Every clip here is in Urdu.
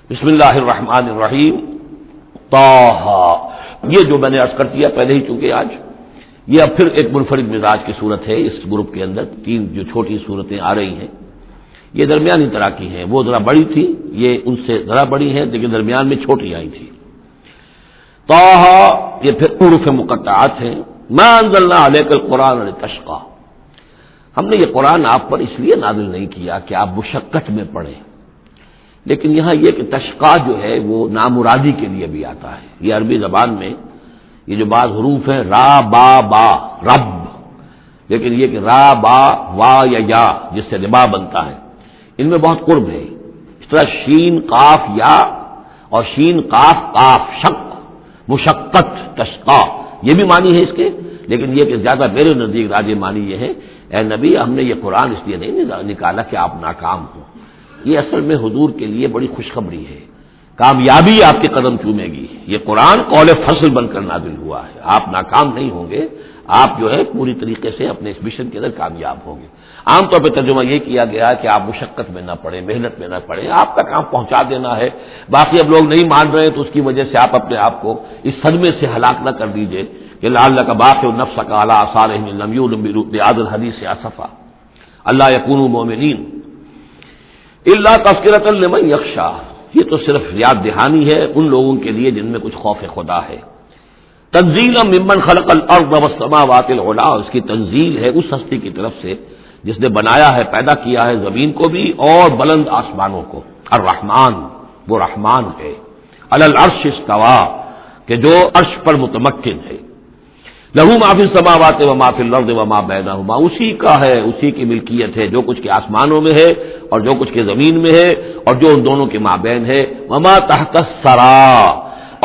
بسم اللہ الرحمن الرحیم طٰہ، یہ جو میں نے عرض کر دیا پہلے ہی، چونکہ آج یہ اب پھر ایک منفرد مزاج کی صورت ہے اس گروپ کے اندر. تین جو چھوٹی صورتیں آ رہی ہیں یہ درمیانی طرح کی ہیں. وہ ذرا بڑی تھی، یہ ان سے ذرا بڑی ہیں لیکن درمیان میں چھوٹی آئی تھی. طٰہ یہ پھر حروف مقطعات ہیں. ما انزلنا علیک القرآن لتشقی، ہم نے یہ قرآن آپ پر اس لیے نازل نہیں کیا کہ آپ مشقت میں پڑھیں، لیکن یہاں یہ کہ تشقا جو ہے وہ نامرادی کے لیے بھی آتا ہے. یہ عربی زبان میں یہ جو بعض حروف ہیں را با با رب، لیکن یہ کہ را با وا یا جس سے ربا بنتا ہے، ان میں بہت قرب ہے. اس طرح شین قاف یا اور شین قاف قاف شق، مشقت تشقا، یہ بھی معنی ہے اس کے، لیکن یہ کہ زیادہ میرے نزدیک راجح معنی یہ ہے اے نبی ہم نے یہ قرآن اس لیے نہیں نکالا کہ آپ ناکام ہوں. یہ اصل میں حضور کے لیے بڑی خوشخبری ہے، کامیابی آپ کے قدم چومے گی. یہ قرآن قول فصل بن کر نازل ہوا ہے، آپ ناکام نہیں ہوں گے، آپ جو ہے پوری طریقے سے اپنے اس مشن کے اندر کامیاب ہوں گے. عام طور پہ ترجمہ یہ کیا گیا کہ آپ مشقت میں نہ پڑیں، محنت میں نہ پڑیں، آپ کا کام پہنچا دینا ہے. باقی اب لوگ نہیں مان رہے تو اس کی وجہ سے آپ اپنے آپ کو اس صدمے سے ہلاک نہ کر دیجئے کہ لعلک باخع نفسک علی آثارہم ان لم یؤمنوا بہذا الحدیث اسفا الا یکونوا مؤمنین الا تذکرۃ لمن یخشی. یہ تو صرف یاد دہانی ہے ان لوگوں کے لیے جن میں کچھ خوف خدا ہے. تنزیلا ممن خلق الارض والسماوات العلی، اس کی تنزیل ہے اس ہستی کی طرف سے جس نے بنایا ہے، پیدا کیا ہے زمین کو بھی اور بلند آسمانوں کو. الرحمن، وہ رحمان ہے. علی العرش استوی، کہ جو عرش پر متمکن ہے. لہو ما فی السماوات و ما فی الارض و ما بینہما، اسی کا ہے، اسی کی ملکیت ہے جو کچھ کے آسمانوں میں ہے اور جو کچھ کے زمین میں ہے اور جو ان دونوں کے مابین ہے. وما تحت الثری،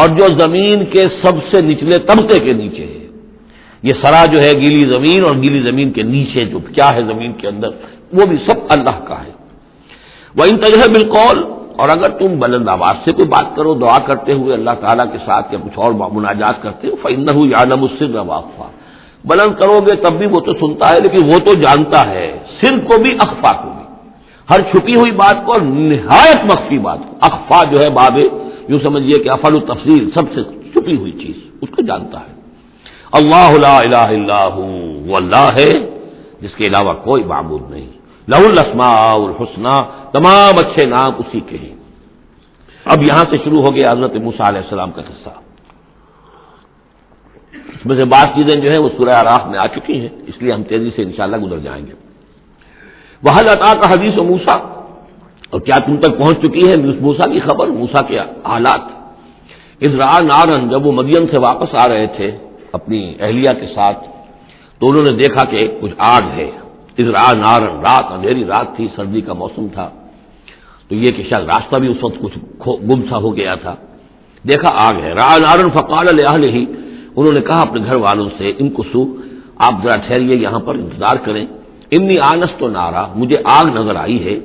اور جو زمین کے سب سے نچلے طبقے کے نیچے ہے. یہ سرا جو ہے گیلی زمین، اور گیلی زمین کے نیچے جو کیا ہے زمین کے اندر، وہ بھی سب اللہ کا ہے. وَإِن تَجْهَرْ بِالْقَوْلِ، اور اگر تم بلند آواز سے کوئی بات کرو دعا کرتے ہوئے اللہ تعالیٰ کے ساتھ یا کچھ اور مناجات کرتے ہو، فَإِنَّهُ يَعْلَمُ السِّرَّ وَأَخْفَى، بلند کرو گے تب بھی وہ تو سنتا ہے، لیکن وہ تو جانتا ہے سر کو بھی اخفا کو بھی، ہر چھپی ہوئی بات کو اور نہایت مخفی بات کو. اخفا جو ہے باب یوں سمجھیے کہ افعل التفصیل، سب سے چھپی ہوئی چیز اس کو جانتا ہے. اللہ لا الہ الا ہو، وہ اللہ ہے جس کے علاوہ کوئی معبود نہیں. لہ الاسماء الحسنی، تمام اچھے نام اسی کے ہیں. اب یہاں سے شروع ہو گیا حضرت موسیٰ علیہ السلام کا قصہ. اس میں سے بعض چیزیں جو ہیں وہ سورہ اعراف میں آ چکی ہیں، اس لیے ہم تیزی سے انشاءاللہ گزر جائیں گے. وَهَلْ أَتَاكَ حَدِيثُ موسیٰ، اور کیا تم تک پہنچ چکی ہے موسیٰ کی خبر، موسیٰ کے حالات. اذ رأى نارا، جب وہ مدین سے واپس آ رہے تھے اپنی اہلیہ کے ساتھ تو انہوں نے دیکھا کہ کچھ آگ ہے. اذ رأى نارا، رات، اندھیری رات تھی، سردی کا موسم تھا، تو یہ کہ شاید راستہ بھی اس وقت کچھ گم سا ہو گیا تھا. دیکھا آگ ہے. رأى نارا فقال لأهله، انہوں نے کہا اپنے گھر والوں سے امکثوا، آپ ذرا ٹھہریے یہاں پر انتظار کریں. انی آنست نارا، مجھے آگ نظر آئی ہے.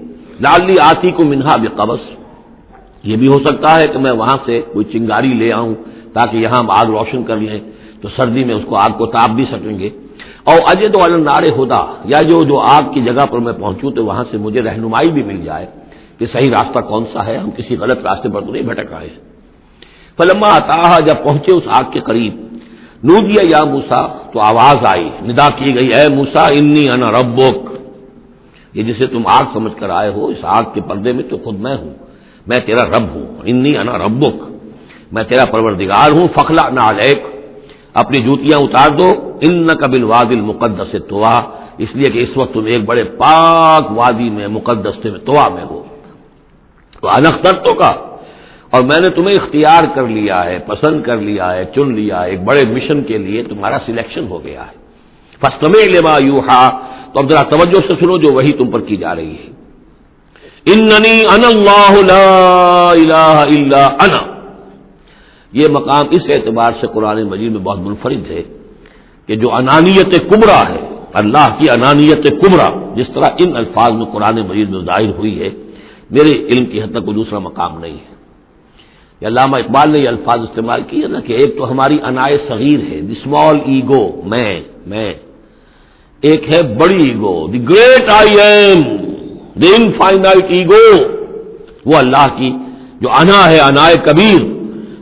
لعلی آتیکم منہا بقبس، یہ بھی ہو سکتا ہے کہ میں وہاں سے کوئی چنگاری لے آؤں تاکہ یہاں ہم آگ روشن کر لیں تو سردی میں اس کو آگ کو تاپ بھی سکیں گے. اور اجد علی النار ہدی، یا جو آگ کی جگہ پر میں پہنچوں تو وہاں سے مجھے رہنمائی بھی مل جائے کہ صحیح راستہ کون سا ہے، ہم کسی غلط راستے پر تو نہیں بھٹک رہے ہیں. فلما اتاها، جب پہنچے اس آگ کے قریب، نودی یا موسیٰ، تو آواز آئی، ندا کی گئی، اے موسیٰ انی انا ربک، یہ جسے تم آگ سمجھ کر آئے ہو اس آگ کے پردے میں تو خود میں ہوں، میں تیرا رب ہوں. انی انا ربک، میں تیرا پروردگار ہوں. فخلع نعلیک، اپنی جوتیاں اتار دو. انک بالوادی المقدس طویٰ، اس لیے کہ اس وقت تم ایک بڑے پاک وادی میں مقدس میں طویٰ میں ہو. تو انا اخترتک، اور میں نے تمہیں اختیار کر لیا ہے، پسند کر لیا ہے، چن لیا ہے، ایک بڑے مشن کے لیے تمہارا سلیکشن ہو گیا ہے. فاستمع لما یوحی، تو اب ذرا توجہ سے سنو جو وحی تم پر کی جا رہی ہے. اننی انا اللہ لا الہ الا انا، یہ مقام اس اعتبار سے قرآن مجید میں بہت منفرد ہے کہ جو انانیت کبریٰ ہے، اللہ کی انانیت کبریٰ جس طرح ان الفاظ میں قرآن مجید میں ظاہر ہوئی ہے، میرے علم کی حد تک کوئی دوسرا مقام نہیں ہے. یہ علامہ اقبال نے یہ الفاظ استعمال کیے نا کہ ایک تو ہماری انائے صغیر ہے، دی اسمال ایگو، میں، ایک ہے بڑی ego, the great I am, the infinite ego, وہ اللہ کی جو انا ہے انائے کبیر،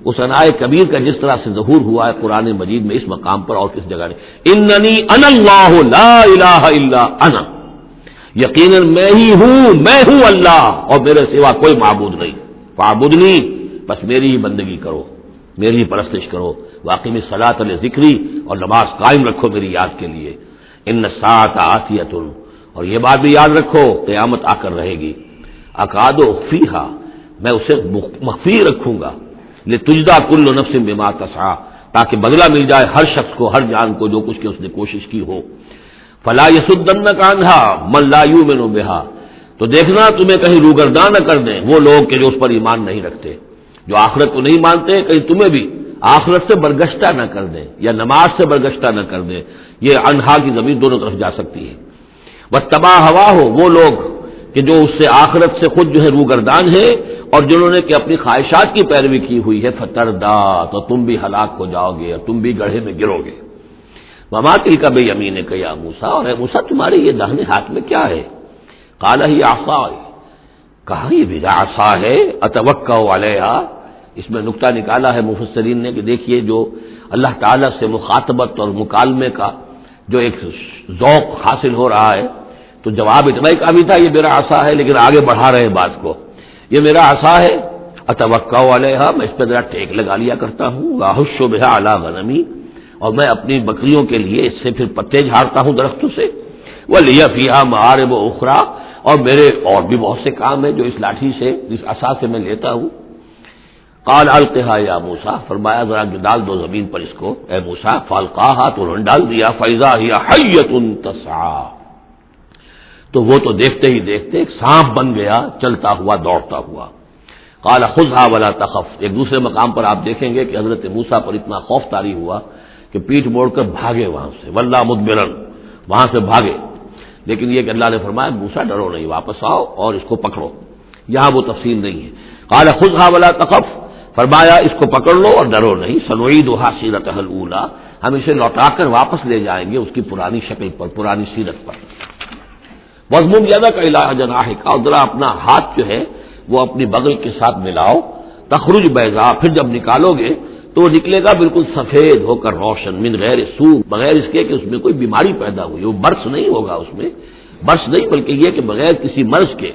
اس انائے کبیر کا جس طرح سے ظہور ہوا ہے قرآن مجید میں اس مقام پر اور کس جگہ نہیں، اننی انا اللہ لا الہ الا انا، یقیناً میں ہی ہوں، میں ہوں اللہ اور میرے سوا کوئی معبود نہیں، فاعبدنی، بس میری ہی بندگی کرو، میری ہی پرستش کرو، واقعی الصلاۃ لذکری، اور نماز قائم رکھو میری یاد کے لیے، ان الساعۃ آتیۃ، اور یہ بات بھی یاد رکھو قیامت آ کر رہے گی، اکاد اخفیہا، میں اسے مخفی رکھوں گا، لتجزا کل نفس بما تسعی، تاکہ بدلہ مل جائے ہر شخص کو، ہر جان کو جو کچھ کہ اس نے کوشش کی ہو، فلا یصدنک عنہا من لا یؤمن بہا، تو دیکھنا تمہیں کہیں روگرداں نہ کر دیں وہ لوگ کہ جو اس پر ایمان نہیں رکھتے، جو آخرت کو نہیں مانتے، کہیں تمہیں بھی آخرت سے برگشتہ نہ کر دیں یا نماز سے برگشتہ نہ کر دیں، یہ عنہا کی ضمیر دونوں طرف جا سکتی ہے، واتبع ہواہ، وہ لوگ کہ جو اس سے آخرت سے خود جو ہے روگردان ہے اور جنہوں نے کہ اپنی خواہشات کی پیروی کی ہوئی ہے، فتردا، تو تم بھی ہلاک ہو جاؤ گے اور تم بھی گڑھے میں گرو گے، وما تلک بیمینک یا موسیٰ، اور اے موسیٰ تمہارے یہ داہنے ہاتھ میں کیا ہے، قال ہی عصائی، کہا یہ بھی عصا ہے، اتوکا علیہا، اس میں نقطہ نکالا ہے مفسرین نے کہ دیکھیے جو اللہ تعالیٰ سے مخاطبت اور مکالمے کا جو ایک ذوق حاصل ہو رہا ہے، تو جواب اتنا ہی کافی تھا یہ میرا عصا ہے، لیکن آگے بڑھا رہے بات کو، یہ میرا عصا ہے، اتوکا علیہا، میں اس پہ ذرا ٹیک لگا لیا کرتا ہوں، واحش بہا علی غنمی، اور میں اپنی بکریوں کے لیے اس سے پھر پتے جھاڑتا ہوں درختوں سے، وَلِيَ فِيهَا مَآرِبُ أُخْرَى، اور میرے اور بھی بہت سے کام ہیں جو اس لاٹھی سے، اس عصا سے میں لیتا ہوں، قال القها یا موسیٰ، فرمایا ذرا ڈال دو زمین پر اس کو اے موسیٰ، فالقاها، تو انہوں نے ڈال دیا، فَإِذَا هِيَ حَيَّةٌ تَسْعَىٰ، تو وہ تو دیکھتے ہی دیکھتے ایک سانپ بن گیا چلتا ہوا دوڑتا ہوا، قال خذها ولا تخف، ایک دوسرے مقام پر آپ دیکھیں گے کہ حضرت موسیٰ پر اتنا خوف طاری ہوا کہ پیٹھ موڑ کر بھاگے وہاں سے، وَلَّا مُدْبِرًا، وہاں سے بھاگے، لیکن یہ کہ اللہ نے فرمایا موسیٰ ڈرو نہیں، واپس آؤ اور اس کو پکڑو، یہاں وہ تفصیل نہیں ہے، قال خذها ولا تخف، فرمایا اس کو پکڑ لو اور ڈرو نہیں، سنعیدها سیرتها الاولی، ہم اسے لوٹا کر واپس لے جائیں گے اس کی پرانی شکل پر، پرانی سیرت پر، وَاضْمُمْ يَدَكَ إِلَىٰ جَنَاحِكَ، اور ذرا اپنا ہاتھ جو ہے وہ اپنی بغل کے ساتھ ملاؤ، تخرج بیضاء، پھر جب نکالو گے تو وہ نکلے گا بالکل سفید ہو کر روشن، من غیر سوء، بغیر اس کے کہ اس میں کوئی بیماری پیدا ہوئی، وہ برس نہیں ہوگا اس میں، برس نہیں بلکہ یہ کہ بغیر کسی مرض کے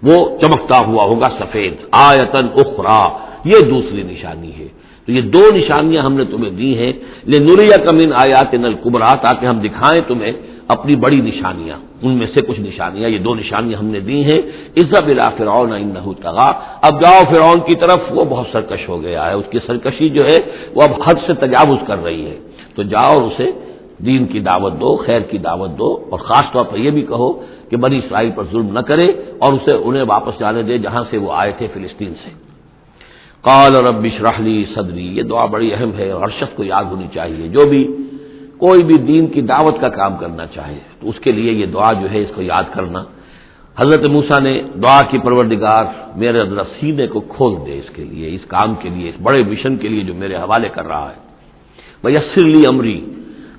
وہ چمکتا ہوا ہوگا سفید، آیتن اخری، یہ دوسری نشانی ہے، تو یہ دو نشانیاں ہم نے تمہیں دی ہیں، لنریک من آیاتنا الکبریٰ، تاکہ ہم دکھائیں تمہیں اپنی بڑی نشانیاں، ان میں سے کچھ نشانیاں، یہ دو نشانیاں ہم نے دی ہیں، اذهب الى فرعون انه طغى، اب جاؤ فرعون کی طرف، وہ بہت سرکش ہو گیا ہے، اس کی سرکشی جو ہے وہ اب حد سے تجاوز کر رہی ہے، تو جاؤ اور اسے دین کی دعوت دو، خیر کی دعوت دو، اور خاص طور پر یہ بھی کہو کہ بنی اسرائیل پر ظلم نہ کرے اور اسے انہیں واپس جانے دے جہاں سے وہ آئے تھے، فلسطین سے۔ قال رب اشرح لي صدری، یہ دعا بڑی اہم ہے اور ہر شخص کو یاد ہونی چاہیے، جو بھی کوئی بھی دین کی دعوت کا کام کرنا چاہے تو اس کے لیے یہ دعا جو ہے اس کو یاد کرنا۔ حضرت موسیٰ نے دعا کی، پروردگار میرے اندر سینے کو کھول دے اس کے لیے، اس کام کے لیے، اس بڑے مشن کے لیے جو میرے حوالے کر رہا ہے، ویسر لی امری،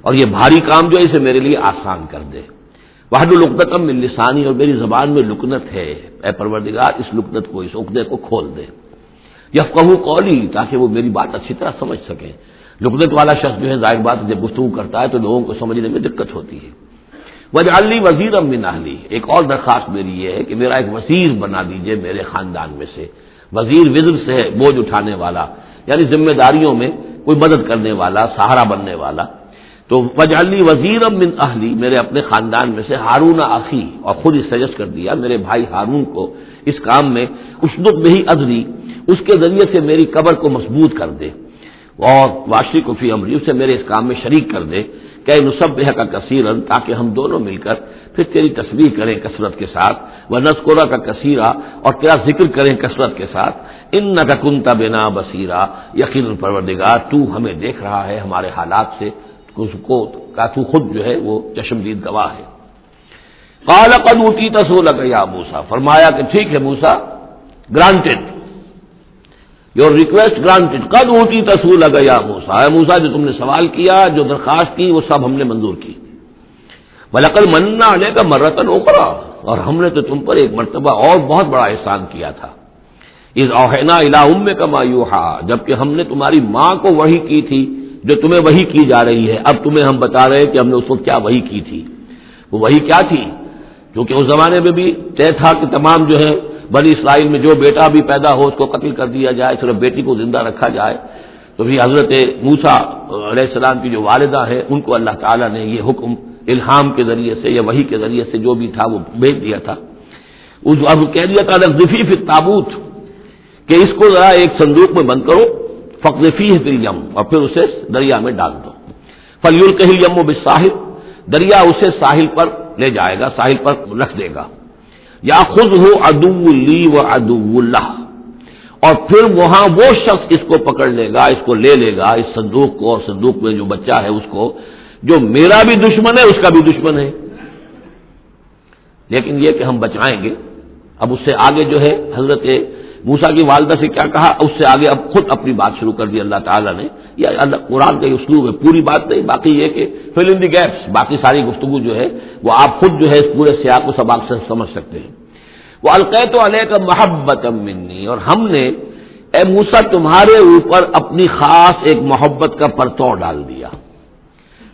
اور یہ بھاری کام جو ہے اسے میرے لیے آسان کر دے، واحلل عقدۃ من لسانی، اور میری زبان میں لکنت ہے، اے پروردگار اس لکنت کو، اس عقدے کو کھول دے، یفقہوا قولی، تاکہ وہ میری بات اچھی طرح سمجھ سکیں، لکنت والا شخص جو ہے ظاہر بات جب گفتگو کرتا ہے تو لوگوں کو سمجھنے میں دقت ہوتی ہے۔ واجعل لی وزیرا من اہلی، ایک اور درخواست میری یہ ہے کہ میرا ایک وزیر بنا دیجئے میرے خاندان میں سے، وزیر وزر سے ہے بوجھ اٹھانے والا، یعنی ذمہ داریوں میں کوئی مدد کرنے والا، سہارا بننے والا، تو واجعل لی وزیرا من اہلی، میرے اپنے خاندان میں سے، ہارون اخی، اور خود ہی سجیسٹ کر دیا میرے بھائی ہارون کو اس کام میں، اشدد بہ اذری، اس کے ذریعے سے میری قبر کو مضبوط کر دے، اور واشرک فی امری، اسے میرے اس کام میں شریک کر دے، کہ نسبحک کثیرا، تاکہ ہم دونوں مل کر پھر تیری تسبیح کریں کثرت کے ساتھ، ونذکرک کثیرا، اور تیرا ذکر کریں کثرت کے ساتھ، انک کنت بنا بصیرا، یقیناً پروردگار تو ہمیں دیکھ رہا ہے ہمارے حالات سے، کا تو خود جو ہے وہ چشمدید گواہ ہے۔ قال قد اوتیت سؤلک یا موسیٰ، فرمایا کہ ٹھیک ہے موسیٰ، گرانٹڈ، یور ریکویسٹ گرانٹڈ، قد اوتیت سؤلک یا موسیٰ، اے موسیٰ جو تم نے سوال کیا، جو درخواست کی، وہ سب ہم نے منظور کی، وَلَقَدْ مَنَّا عَلَيْكَ مَرَّةً أُخْرَىٰ، اور ہم نے تو تم پر ایک مرتبہ اور بہت بڑا احسان کیا تھا، اذ اوحینا الی امک ما یوحی، جبکہ ہم نے تمہاری ماں کو وحی کی تھی جو تمہیں وحی کی جا رہی ہے۔ اب تمہیں ہم بتا رہے ہیں کہ ہم نے اس وقت کیا وحی کی تھی۔ وہ وحی کیا تھی؟ کیونکہ اس زمانے میں بھی طے تھا کہ تمام جو ہے بنی اسرائیل میں جو بیٹا بھی پیدا ہو اس کو قتل کر دیا جائے، صرف بیٹی کو زندہ رکھا جائے۔ تو پھر حضرت موسیٰ علیہ السلام کی جو والدہ ہے ان کو اللہ تعالیٰ نے یہ حکم الہام کے ذریعے سے یا وحی کے ذریعے سے جو بھی تھا وہ بھیج دیا تھا۔ اب کہہ دیا تھا نقذفی فی التابوت، کہ اس کو ذرا ایک صندوق میں بند کرو، فاقذفیہ فی الیم، اور پھر اسے دریا میں ڈال دو۔ فلیلقہ الیم بالساحل، دریا اسے ساحل پر لے جائے گا، ساحل پر رکھ دے گا۔ یاخذہ عدو لی وعدو لہ، اور پھر وہاں وہ شخص اس کو پکڑ لے گا، اس کو لے لے گا، اس صندوق کو، اور صندوق میں جو بچہ ہے اس کو، جو میرا بھی دشمن ہے اس کا بھی دشمن ہے۔ لیکن یہ کہ ہم بچائیں گے۔ اب اس سے آگے جو ہے حضرت موسیٰ کی والدہ سے کیا کہا، اس سے آگے اب خود اپنی بات شروع کر دی اللہ تعالیٰ نے۔ یہ قرآن کا اسلوب ہے، پوری بات نہیں، باقی یہ کہ فل ان دی گیپس، باقی ساری گفتگو جو ہے وہ آپ خود جو ہے اس پورے سیاق و سباق سے سمجھ سکتے ہیں۔ وَأَلْقَيْتُ عَلَيْكَ مَحَبَّةً مِّنِّي، اور ہم نے اے موسیٰ تمہارے اوپر اپنی خاص ایک محبت کا پرتو ڈال دیا۔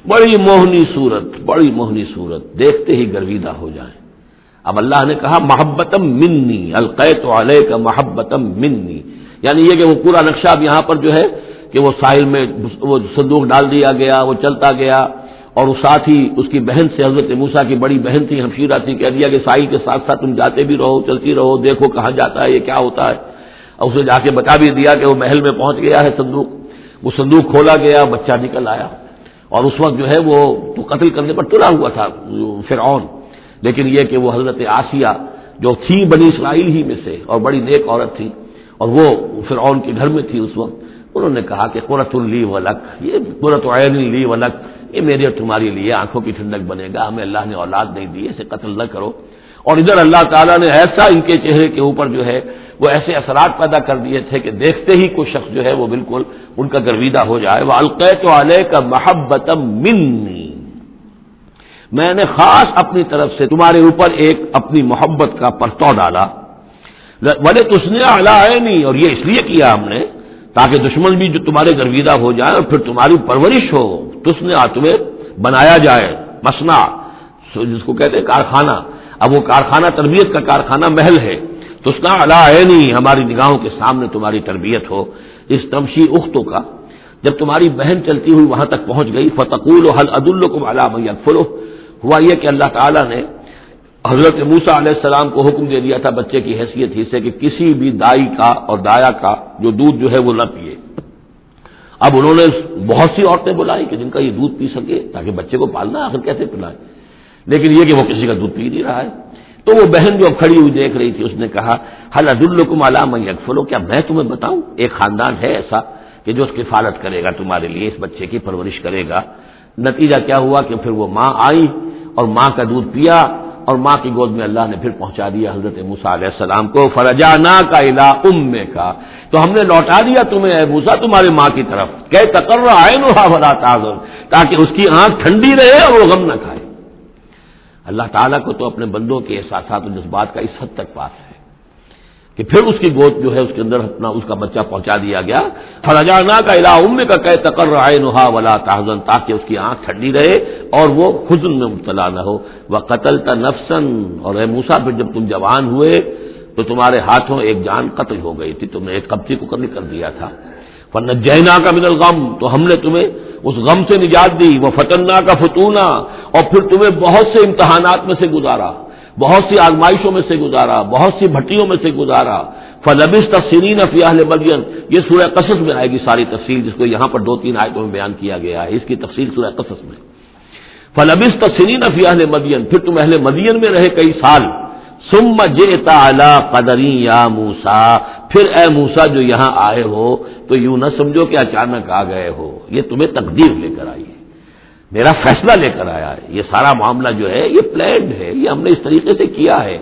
بڑی موہنی صورت، بڑی موہنی صورت، دیکھتے ہی گرویدہ ہو جائیں۔ اب اللہ نے کہا محبتم منی، القیت علیک محبتم منی، یعنی یہ کہ وہ پورا نقشہ اب یہاں پر جو ہے کہ وہ ساحل میں وہ صندوق ڈال دیا گیا، وہ چلتا گیا، اور ساتھ ہی اس کی بہن سے، حضرت موسیٰ کی بڑی بہن تھی، ہمشیرہ تھی، کہہ دیا کہ ساحل کے ساتھ ساتھ تم جاتے بھی رہو، چلتی رہو، دیکھو کہاں جاتا ہے، یہ کیا ہوتا ہے۔ اور اسے جا کے بتا بھی دیا کہ وہ محل میں پہنچ گیا ہے صندوق۔ وہ صندوق کھولا گیا، بچہ نکل آیا، اور اس وقت جو ہے وہ تو قتل کرنے پر تلا ہوا تھا فرعون، لیکن یہ کہ وہ حضرت آسیہ جو تھی بنی اسرائیل ہی میں سے اور بڑی نیک عورت تھی، اور وہ فرعون کے گھر میں تھی اس وقت، انہوں نے کہا کہ قرۃ لی ولک، یہ قرۃ عین لی ولک، یہ میرے اور تمہاری لیے آنکھوں کی ٹھنڈک بنے گا، ہمیں اللہ نے اولاد نہیں دی، اسے قتل نہ کرو۔ اور ادھر اللہ تعالیٰ نے ایسا ان کے چہرے کے اوپر جو ہے وہ ایسے اثرات پیدا کر دیے تھے کہ دیکھتے ہی کوئی شخص جو ہے وہ بالکل ان کا گرویدہ ہو جائے۔ وَأَلْقَيْتُ عَلَيْكَ مَحَبَّةً مِّنِّي، میں نے خاص اپنی طرف سے تمہارے اوپر ایک اپنی محبت کا پرتو ڈالا۔ وَلِتُصْنِعَ عَلَىٰ عَيْنِي، اور یہ اس لیے کیا ہم نے تاکہ دشمن بھی جو تمہارے گرویدہ ہو جائے اور پھر تمہاری پرورش ہو، تصنع، تمہیں بنایا جائے، مصنع جس کو کہتے ہیں کارخانہ۔ اب وہ کارخانہ تربیت کا کارخانہ محل ہے، تصنع علی عینی، ہماری نگاہوں کے سامنے تمہاری تربیت ہو۔ اس تمشی اختوں کا، جب تمہاری بہن چلتی ہوئی وہاں تک پہنچ گئی، فتقول هل ادلکم علی من یکفلہ، ہوا یہ کہ اللہ تعالیٰ نے حضرت موسیٰ علیہ السلام کو حکم دے دیا تھا بچے کی حیثیت ہی سے کہ کسی بھی دائی کا اور دایا کا جو دودھ جو ہے وہ نہ پیے۔ اب انہوں نے بہت سی عورتیں بلائی کہ جن کا یہ دودھ پی سکے، تاکہ بچے کو پالنا آخر کیسے پلائے، لیکن یہ کہ وہ کسی کا دودھ پی نہیں رہا ہے۔ تو وہ بہن جو اب کھڑی ہوئی دیکھ رہی تھی، اس نے کہا هل ادلکم علی من یکفلہ، کیا میں تمہیں بتاؤں ایک خاندان ہے ایسا کہ جو اس کی کفالت کرے گا تمہارے لیے، اس بچے کی پرورش کرے گا۔ نتیجہ کیا ہوا کہ پھر وہ ماں آئی اور ماں کا دودھ پیا، اور ماں کی گود میں اللہ نے پھر پہنچا دیا حضرت موسیٰ علیہ السلام کو۔ فرجعناک الی امک، تو ہم نے لوٹا دیا تمہیں اے موسیٰ تمہارے ماں کی طرف، کہ تقر عینھا ولا تحزن، تاکہ اس کی آنکھ ٹھنڈی رہے اور وہ غم نہ کھائے۔ اللہ تعالیٰ کو تو اپنے بندوں کے احساسات و جذبات کا اس حد تک پاس ہے کہ پھر اس کی گود جو ہے اس کے اندر اپنا اس کا بچہ پہنچا دیا گیا۔ فرجعناک الی امک کہ تقر عینھا ولا تحزن، تاکہ اس کی آنکھ ٹھنڈی رہے اور وہ حزن میں مبتلا نہ ہو۔ وقتلت نفسا، اور اے موسیٰ پھر جب تم جوان ہوئے تو تمہارے ہاتھوں ایک جان قتل ہو گئی تھی، تم نے ایک قبطی کو قتل کر دیا تھا۔ فنجیناک من الغم، تو ہم نے تمہیں اس غم سے نجات دی۔ وفتناک فتونا، اور پھر تمہیں بہت سے امتحانات میں سے گزارا، بہت سی آزمائشوں میں سے گزارا، بہت سی بھٹیوں میں سے گزارا۔ فلبثت سنین فی اہل مدین، یہ سورہ قصص میں آئے گی ساری تفصیل، جس کو یہاں پر 2-3 آیتوں میں بیان کیا گیا ہے، اس کی تفصیل سورہ قصص میں۔ فلبثت سنین فی اہل مدین، پھر تم اہل مدین میں رہے کئی سال۔ ثم جئت علی قدری یا موسیٰ، پھر اے موسیٰ جو یہاں آئے ہو تو یوں نہ سمجھو کہ اچانک آ گئے ہو، یہ تمہیں تقدیر لے کر آئی ہے، میرا فیصلہ لے کر آیا ہے۔ یہ سارا معاملہ جو ہے یہ پلانڈ ہے، یہ ہم نے اس طریقے سے کیا ہے،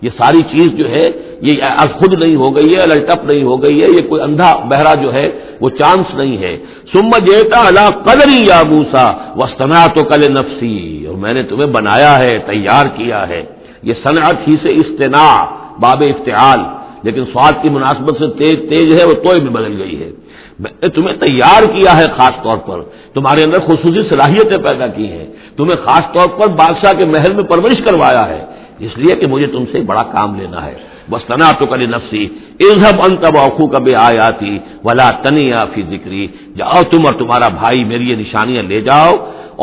یہ ساری چیز جو ہے یہ از خود نہیں ہو گئی ہے، الٹپ نہیں ہو گئی ہے، یہ کوئی اندھا بہرا جو ہے وہ چانس نہیں ہے۔ ثم جئت علی قدری یا موسیٰ واصطنعتک لنفسی، اور میں نے تمہیں بنایا ہے، تیار کیا ہے۔ یہ صنعت ہی سے استناع، باب افتعال، لیکن سواد کی مناسبت سے تیز ہے وہ توئے میں بدل گئی ہے. میں نے تمہیں تیار کیا ہے خاص طور پر، تمہارے اندر خصوصی صلاحیتیں پیدا کی ہیں، تمہیں خاص طور پر بادشاہ کے محل میں پرورش کروایا ہے، اس لیے کہ مجھے تم سے بڑا کام لینا ہے. واصطنعتک لنفسی اذهب انت واخوک بآیاتی ولا تنیا فی ذکری، جاؤ تم اور تمہارا بھائی میری یہ نشانیاں لے جاؤ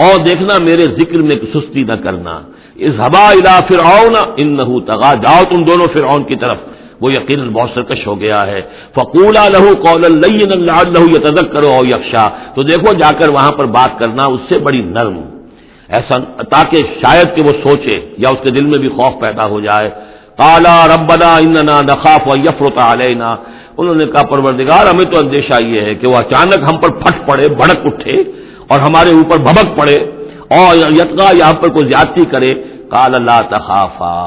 اور دیکھنا میرے ذکر میں سستی نہ کرنا. اذهبا الی فرعون انه طغى، جاؤ تم دونوں فرعون کی طرف، وہ یقیناً بہت سرکش ہو گیا ہے. فقولا له قولا لینا لعله يتذکر او یخشی، تو دیکھو جا کر وہاں پر بات کرنا اس سے بڑی نرم، ایسا تاکہ شاید کہ وہ سوچے یا اس کے دل میں بھی خوف پیدا ہو جائے. قالا ربنا اننا نخاف ان يفرط علينا، انہوں نے کہا پروردگار ہمیں تو اندیشہ یہ ہے کہ وہ اچانک ہم پر پھٹ پڑے، بھڑک اٹھے اور ہمارے اوپر بھبک پڑے اور یتقا یا ہم پر کوئی زیادتی کرے. قال لا تخافا،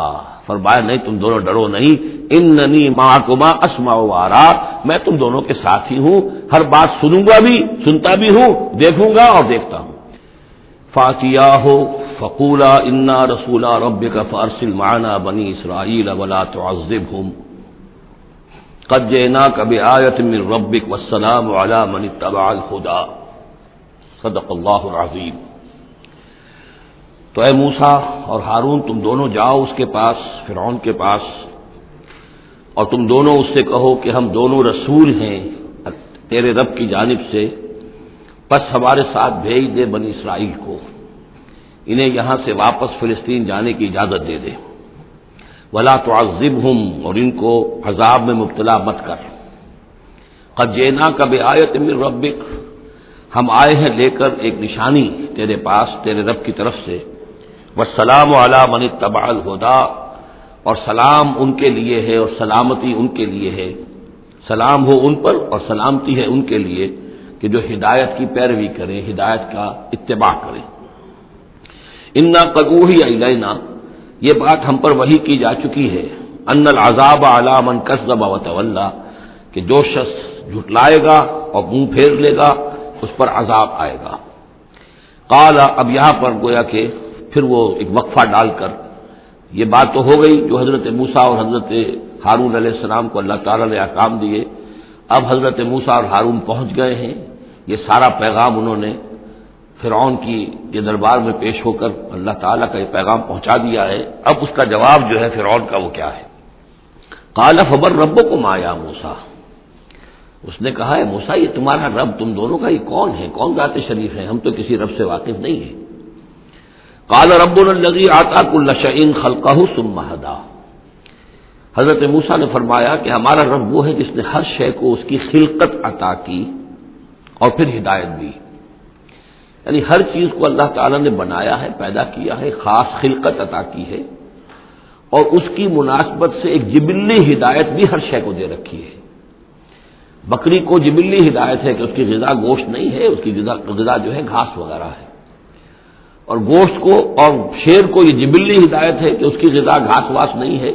فرمایا نہیں تم دونوں ڈرو نہیں، اننی معکما اسمع و ارى، میں تم دونوں کے ساتھ ہی ہوں، ہر بات سنوں گا بھی، سنتا بھی ہوں، دیکھوں گا اور دیکھتا ہوں. فاتیاہ فقولا انا رسول ربک فارسل معنا بنی اسرائیل ولا تعذبهم قد جئناک بآیۃ من ربک والسلام علی من اتبع الہدی. صدق اللہ العظیم. تو اے موسیٰ اور ہارون تم دونوں جاؤ اس کے پاس، فرعون کے پاس، اور تم دونوں اس سے کہو کہ ہم دونوں رسول ہیں تیرے رب کی جانب سے، بس ہمارے ساتھ بھیج دے بنی اسرائیل کو، انہیں یہاں سے واپس فلسطین جانے کی اجازت دے دے. ولا تعذبهم، اور ان کو عذاب میں مبتلا مت کر. قد جئناک بآیۃ من ربک، ہم آئے ہیں لے کر ایک نشانی تیرے پاس تیرے رب کی طرف سے. والسلام علی من اتبع الہدی، اور سلام ان کے لیے ہے اور سلامتی ان کے لیے ہے، سلام ہو ان پر اور سلامتی ہے ان کے لیے کہ جو ہدایت کی پیروی کریں، ہدایت کا اتباع کریں. انا قد اوحی الینا، یہ بات ہم پر وحی کی جا چکی ہے، ان العذاب علی من کذب وتولی، کہ جو شخص جھٹلائے گا اور منہ پھیر لے گا اس پر عذاب آئے گا. قال، اب یہاں پر گویا کہ پھر وہ ایک وقفہ ڈال کر یہ بات تو ہو گئی جو حضرت موسیٰ اور حضرت ہارون علیہ السلام کو اللہ تعالیٰ نے احکام دیے. اب حضرت موسیٰ اور ہارون پہنچ گئے ہیں، یہ سارا پیغام انہوں نے فرعون کی کے دربار میں پیش ہو کر اللہ تعالیٰ کا یہ پیغام پہنچا دیا ہے. اب اس کا جواب جو ہے فرعون کا وہ کیا ہے. قال فمن ربکم یا موسیٰ، اس نے کہا ہے موسیٰ یہ تمہارا رب تم دونوں کا یہ کون ہے، کون ذات شریف ہے، ہم تو کسی رب سے واقف نہیں ہیں. قال ربنا الذی اعطى كل شيء خلقه ثم هدى، حضرت موسیٰ نے فرمایا کہ ہمارا رب وہ ہے جس نے ہر شے کو اس کی خلقت عطا کی اور پھر ہدایت دی. یعنی ہر چیز کو اللہ تعالیٰ نے بنایا ہے، پیدا کیا ہے، خاص خلقت عطا کی ہے اور اس کی مناسبت سے ایک جبلی ہدایت بھی ہر شے کو دے رکھی ہے. بکری کو جبلی ہدایت ہے کہ اس کی غذا گوشت نہیں ہے، اس کی غذا جو ہے گھاس وغیرہ ہے، اور گوشت کو اور شیر کو یہ جبلی ہدایت ہے کہ اس کی غذا گھاس واس نہیں ہے،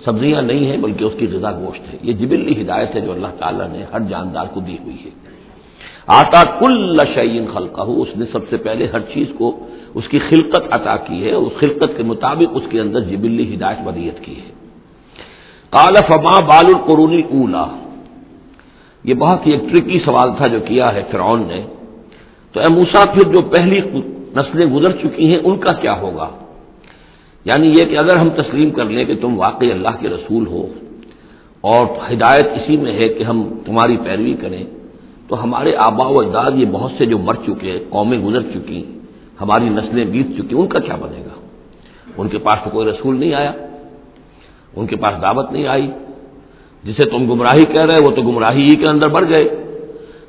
سبزیاں نہیں ہیں، بلکہ اس کی غذا گوشت ہے. یہ جبلی ہدایت ہے جو اللہ تعالیٰ نے ہر جاندار کو دی ہوئی ہے. آتا کل شیء خلقہ، اس نے سب سے پہلے ہر چیز کو اس کی خلقت عطا کی ہے، اس خلقت کے مطابق اس کے اندر جبلی ہدایت ودیت کی ہے. قال فما بال القرون الاولی، یہ بہت ہی ایک ٹرکی سوال تھا جو کیا ہے فرعون نے. تو اے موسیٰ پھر جو پہلی نسلیں گزر چکی ہیں ان کا کیا ہوگا؟ یعنی یہ کہ اگر ہم تسلیم کر لیں کہ تم واقعی اللہ کے رسول ہو اور ہدایت اسی میں ہے کہ ہم تمہاری پیروی کریں، تو ہمارے آباء و اجداد یہ بہت سے جو مر چکے، قومیں گزر چکی، ہماری نسلیں بیت چکی، ان کا کیا بنے گا؟ ان کے پاس تو کوئی رسول نہیں آیا، ان کے پاس دعوت نہیں آئی، جسے تم گمراہی کہہ رہے وہ تو گمراہی ہی کے اندر بڑھ گئے،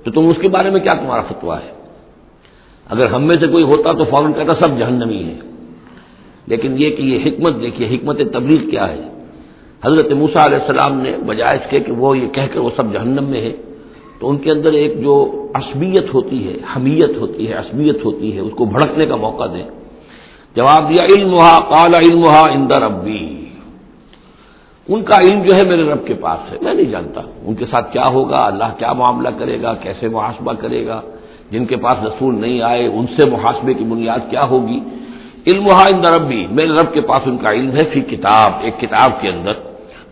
تو تم اس کے بارے میں کیا تمہارا فتویٰ ہے؟ اگر ہم میں سے کوئی ہوتا تو فوراً کہتا سب جہنمی ہے. لیکن یہ کہ یہ حکمت دیکھیے، حکمت تبلیغ کیا ہے. حضرت موسیٰ علیہ السلام نے بجائے اس کے کہ وہ یہ کہہ کر وہ سب جہنم میں ہے، تو ان کے اندر ایک جو عصبیت ہوتی ہے، حمیت ہوتی ہے، عصبیت ہوتی ہے، اس کو بھڑکنے کا موقع دیں. جواب دیا علمھا قال علمھا عند ربی، ان کا علم جو ہے میرے رب کے پاس ہے، میں نہیں جانتا ان کے ساتھ کیا ہوگا، اللہ کیا معاملہ کرے گا، کیسے محاسبہ کرے گا. جن کے پاس رسول نہیں آئے ان سے محاسبے کی بنیاد کیا ہوگی. علمھا عند ربی، میرے رب کے پاس ان کا علم ہے، فی کتاب، ایک کتاب کے اندر.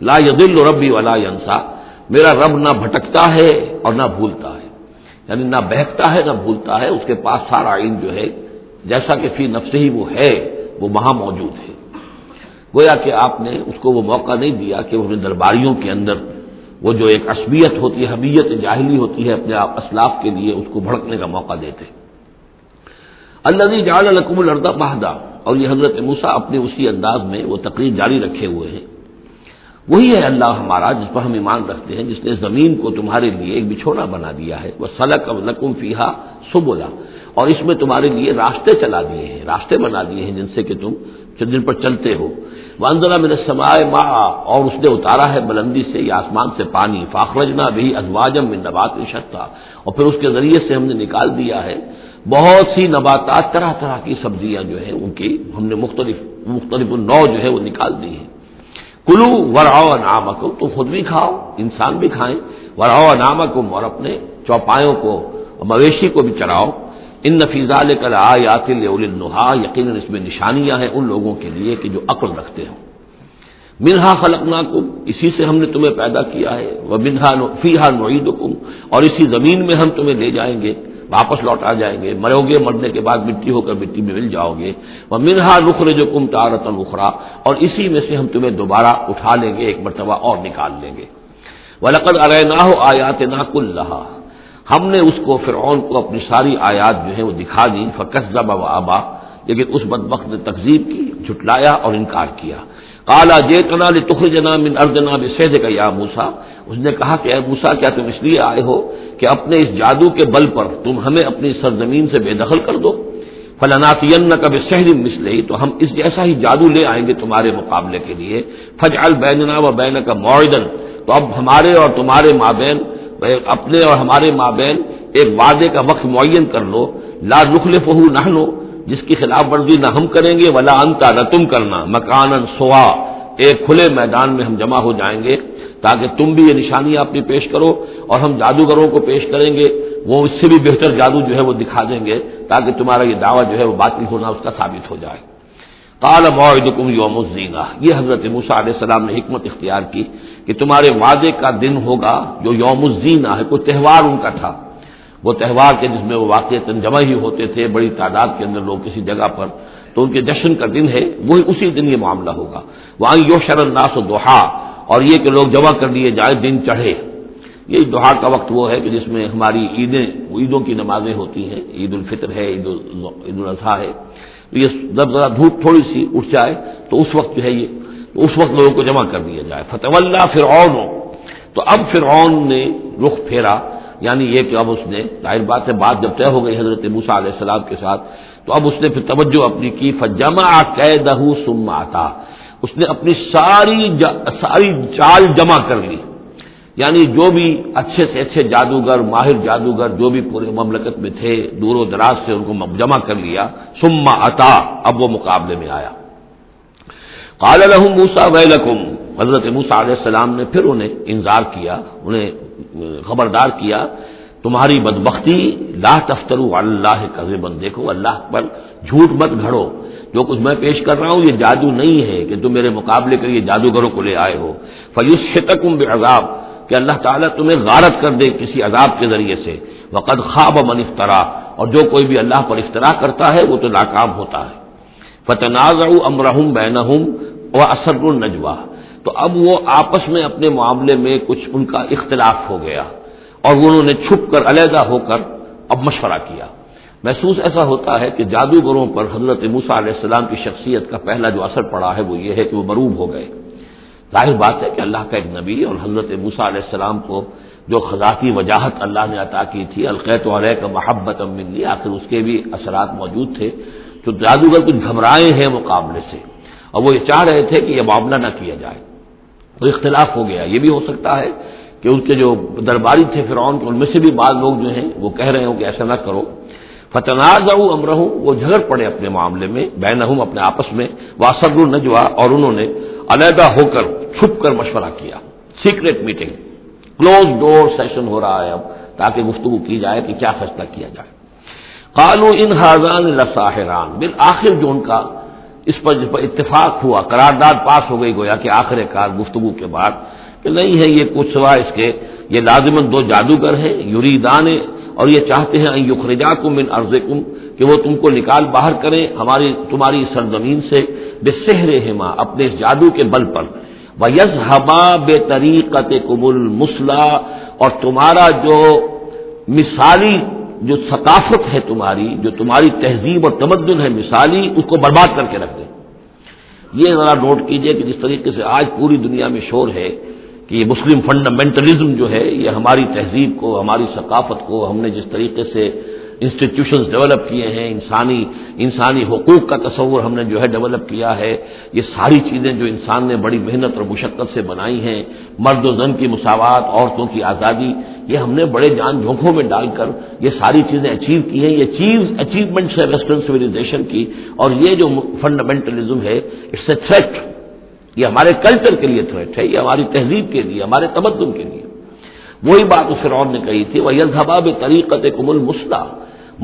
لا یضل ربی ولا ینسا، میرا رب نہ بھٹکتا ہے اور نہ بھولتا ہے، یعنی نہ بہکتا ہے نہ بھولتا ہے، اس کے پاس سارا علم جو ہے جیسا کہ فی نفسہ ہی وہ ہے، وہ وہاں موجود ہے۔ گویا کہ آپ نے اس کو وہ موقع نہیں دیا کہ وہ اپنے درباریوں کے اندر وہ جو ایک عصبیت ہوتی ہے، حمیت جاہلی ہوتی ہے اپنے اسلاف کے لیے، اس کو بھڑکنے کا موقع دیتے۔ الذی جعل لکم الارض مہدا، اور یہ حضرت موسیٰ اپنے اسی انداز میں وہ تقریر جاری رکھے ہوئے ہیں، وہی ہے اللہ ہمارا جس پر ہم ایمان رکھتے ہیں، جس نے زمین کو تمہارے لیے ایک بچھونا بنا دیا ہے، وَسَلَكَ لَكُمْ فِيهَا سُبُلًا، اور اس میں تمہارے لیے راستے چلا دیے ہیں، راستے بنا دیے ہیں جن سے کہ تم جن پر چلتے ہو۔ وَأَنزَلَ مِنَ السَّمَاءِ مَاءً، اور اس نے اتارا ہے بلندی سے یا آسمان سے پانی، فَأَخْرَجْنَا بِهِ أَزْوَاجًا مِّن نَبَاتٍ شَتَّىٰ، اور پھر اس کے ذریعے سے ہم نے نکال دیا ہے بہت سی نباتات، طرح طرح کی سبزیاں جو ہیں ان کی ہم نے مختلف نوع جو ہے وہ نکال دی ہیں۔ کلو ورعوا انعامکم، تم خود بھی کھاؤ، انسان بھی کھائیں، ورعوا انعامکم، اور اپنے چوپایوں کو اور مویشی کو بھی چراؤ۔ ان فی ذلک لآیات لأولی النہی، یقیناً اس میں نشانیاں ہیں ان لوگوں کے لیے کہ جو عقل رکھتے ہوں۔ منہا خلقناکم، اسی سے ہم نے تمہیں پیدا کیا ہے، ومنہا فیہا نعیدکم، اور اسی زمین میں ہم تمہیں لے جائیں گے، واپس لوٹا جائیں گے، مرو گے، مرنے کے بعد مٹی ہو کر مٹی میں مل جاؤ گے۔ ومنہا نخرجکم تارۃ اخری، اور اسی میں سے ہم تمہیں دوبارہ اٹھا لیں گے، ایک مرتبہ اور نکال لیں گے۔ وَلَقَدْ أَرَيْنَاهُ آيَاتِنَا كُلَّهَا، ہم نے اس کو فرعون کو اپنی ساری آیات جو ہیں وہ دکھا دی، فَكَذَّبَ وَأَبَى، لیکن اس بدبخت نے تکذیب کی، جھٹلایا اور انکار کیا۔ قَالَ جِئْتَنَا لِتُخْرِجَنَا مِنْ أَرْضِنَا بِسِحْرِكَ يَا موسیٰ، اس نے کہا کہ اے موسیٰ کیا تم اس لیے آئے ہو کہ اپنے اس جادو کے بل پر تم ہمیں اپنی سرزمین سے بے دخل کر دو؟ فَلَنَأْتِيَنَّكَ بِسِحْرٍ مِّثْلِهِ، تو ہم اس جیسا ہی جادو لے آئیں گے تمہارے مقابلے کے لیے۔ فَاجْعَلْ بَيْنَنَا وَبَيْنَكَ مَوْعِدًا، تو اب ہمارے اور تمہارے مابین، اپنے اور ہمارے مابین ایک وعدے کا وقت معین کر لو، لا نخلفہ نحن، جس کی خلاف ورزی نہ ہم کریں گے، ولا انت، نہ تم کرنا، مکانا سوا، ایک کھلے میدان میں ہم جمع ہو جائیں گے تاکہ تم بھی یہ نشانیاں اپنی پیش کرو اور ہم جادوگروں کو پیش کریں گے، وہ اس سے بھی بہتر جادو جو ہے وہ دکھا دیں گے تاکہ تمہارا یہ دعویٰ جو ہے وہ باطل ہونا اس کا ثابت ہو جائے۔ قال موعدکم یوم الزینہ، یہ حضرت موسیٰ علیہ السلام نے حکمت اختیار کی کہ تمہارے وعدے کا دن ہوگا جو یوم الزینہ ہے، کوئی تہوار ان کا تھا، وہ تہوار کے جس میں وہ واقعتاً جمع ہی ہوتے تھے بڑی تعداد کے اندر لوگ کسی جگہ پر، تو ان کے جشن کا دن ہے، وہی اسی دن یہ معاملہ ہوگا۔ وَأَن يُحْشَرَ النَّاسُ ضُحًى، اور یہ کہ لوگ جمع کر لیے جائیں دن چڑھے۔ یہ دحا کا وقت وہ ہے کہ جس میں ہماری عیدوں کی نمازیں ہوتی ہیں، عید الفطر ہے، عید الاضحیٰ ہے، تو یہ جب ذرا دھوپ تھوڑی سی اٹھ جائے تو اس وقت جو ہے یہ، تو اس وقت لوگوں کو جمع کر دیا جائے۔ فَتَوَلَّىٰ فِرْعَوْنُ، تو اب فرعون نے رخ پھیرا، یعنی یہ کہ اب اس نے، ظاہر بات ہے بات جب طے ہو گئی حضرت موسیٰ علیہ السلام کے ساتھ، تو اب اس نے پھر توجہ اپنی کی، فَجَمَعَ كَيْدَهُ ثُمَّ أَتَىٰ، اس نے اپنی ساری چال جمع کر لی، یعنی جو بھی اچھے سے اچھے جادوگر، ماہر جادوگر جو بھی پورے مملکت میں تھے، دور و دراز سے ان کو جمع کر لیا۔ ثُمَّ أَتَىٰ، اب وہ مقابلے میں آیا۔ قَالَ لَهُم مُوسَىٰ وَيْلَكُمْ، حضرت موسیٰ علیہ السلام نے پھر انہیں انذار کیا، انہیں خبردار کیا، تمہاری بدبختی، لا تفتروا علی اللہ کذبا، دیکھو اللہ پر جھوٹ مت گھڑو، جو کچھ میں پیش کر رہا ہوں یہ جادو نہیں ہے کہ تم میرے مقابلے کے لیے جادوگروں کو لے آئے ہو۔ فیسحتکم بعذاب، کہ اللہ تعالیٰ تمہیں غارت کر دے کسی عذاب کے ذریعے سے۔ وقد خاب من افترا، اور جو کوئی بھی اللہ پر افترا کرتا ہے وہ تو ناکام ہوتا ہے۔ فتنازعوا امرهم بینہم واسروا النجوى، تو اب وہ آپس میں اپنے معاملے میں کچھ ان کا اختلاف ہو گیا اور انہوں نے چھپ کر، علیحدہ ہو کر اب مشورہ کیا۔ محسوس ایسا ہوتا ہے کہ جادوگروں پر حضرت موسیٰ علیہ السلام کی شخصیت کا پہلا جو اثر پڑا ہے وہ یہ ہے کہ وہ مروب ہو گئے۔ ظاہر بات ہے کہ اللہ کا ایک نبی اور حضرت موسیٰ علیہ السلام کو جو خزاتی وجاہت اللہ نے عطا کی تھی، القیت علیک محبۃ منی، آخر اس کے بھی اثرات موجود تھے، تو جادوگر کچھ گھبرائے ہیں مقابلے سے اور وہ یہ چاہ رہے تھے کہ یہ معاملہ نہ کیا جائے، تو اختلاف ہو گیا۔ یہ بھی ہو سکتا ہے کہ ان کے جو درباری تھے فرعون کے، ان میں سے بھی بعض لوگ جو ہیں وہ کہہ رہے ہوں کہ ایسا نہ کرو۔ فتنازعوا امرهم، وہ جھگڑ پڑے اپنے معاملے میں، بینہم اپنے آپس میں، واسروا النجوى، اور انہوں نے علیحدہ ہو کر چھپ کر مشورہ کیا، سیکریٹ میٹنگ، کلوز ڈور سیشن ہو رہا ہے اب، تاکہ گفتگو کی جائے کہ کیا فیصلہ کیا جائے۔ قالوا ان هذان لساحران، بالآخر جو ان کا اس پر اتفاق ہوا، قرارداد پاس ہو گئی گویا کہ آخر کار گفتگو کے بعد کہ نہیں ہے یہ کچھ سوا اس کے، یہ لازماً دو جادوگر ہیں، یریدان، اور یہ چاہتے ہیں ان یخرجاکم من ارضکم، کہ وہ تم کو نکال باہر کریں تمہاری سرزمین سے، بسحرہما، اپنے اس جادو کے بل پر، وَيَذْهَبَا بِطَرِيقَتِكُمُ الْمُثْلَىٰ، اور تمہارا جو مثالی جو ثقافت ہے تمہاری، جو تمہاری تہذیب اور تمدن ہے مثالی، اس کو برباد کر کے رکھ دیں۔ یہ ذرا نوٹ کیجئے کہ جس طریقے سے آج پوری دنیا میں شور ہے کہ یہ مسلم فنڈامنٹلزم جو ہے، یہ ہماری تہذیب کو، ہماری ثقافت کو، ہم نے جس طریقے سے انسٹیٹیوشنز ڈیولپ کیے ہیں، انسانی حقوق کا تصور ہم نے جو ہے ڈیولپ کیا ہے، یہ ساری چیزیں جو انسان نے بڑی محنت اور مشقت سے بنائی ہیں، مرد و زن کی مساوات، عورتوں کی آزادی، یہ ہم نے بڑے جان جھونکوں میں ڈال کر یہ ساری چیزیں اچیو کی ہیں۔ یہ اچیومنٹس ہے ویسٹرن سویلائزیشن کی، اور یہ جو فنڈامنٹلزم ہے، اٹس اے تھریٹ، یہ ہمارے کلچر کے لیے تھریٹ ہے، یہ ہماری تہذیب کے لیے، ہمارے تمدن کے لیے۔ وہی بات اس فرعون نے کہی تھی، وَيَذْهَبَا بِطَرِيقَتِكُمُ الْمُثْلَىٰ،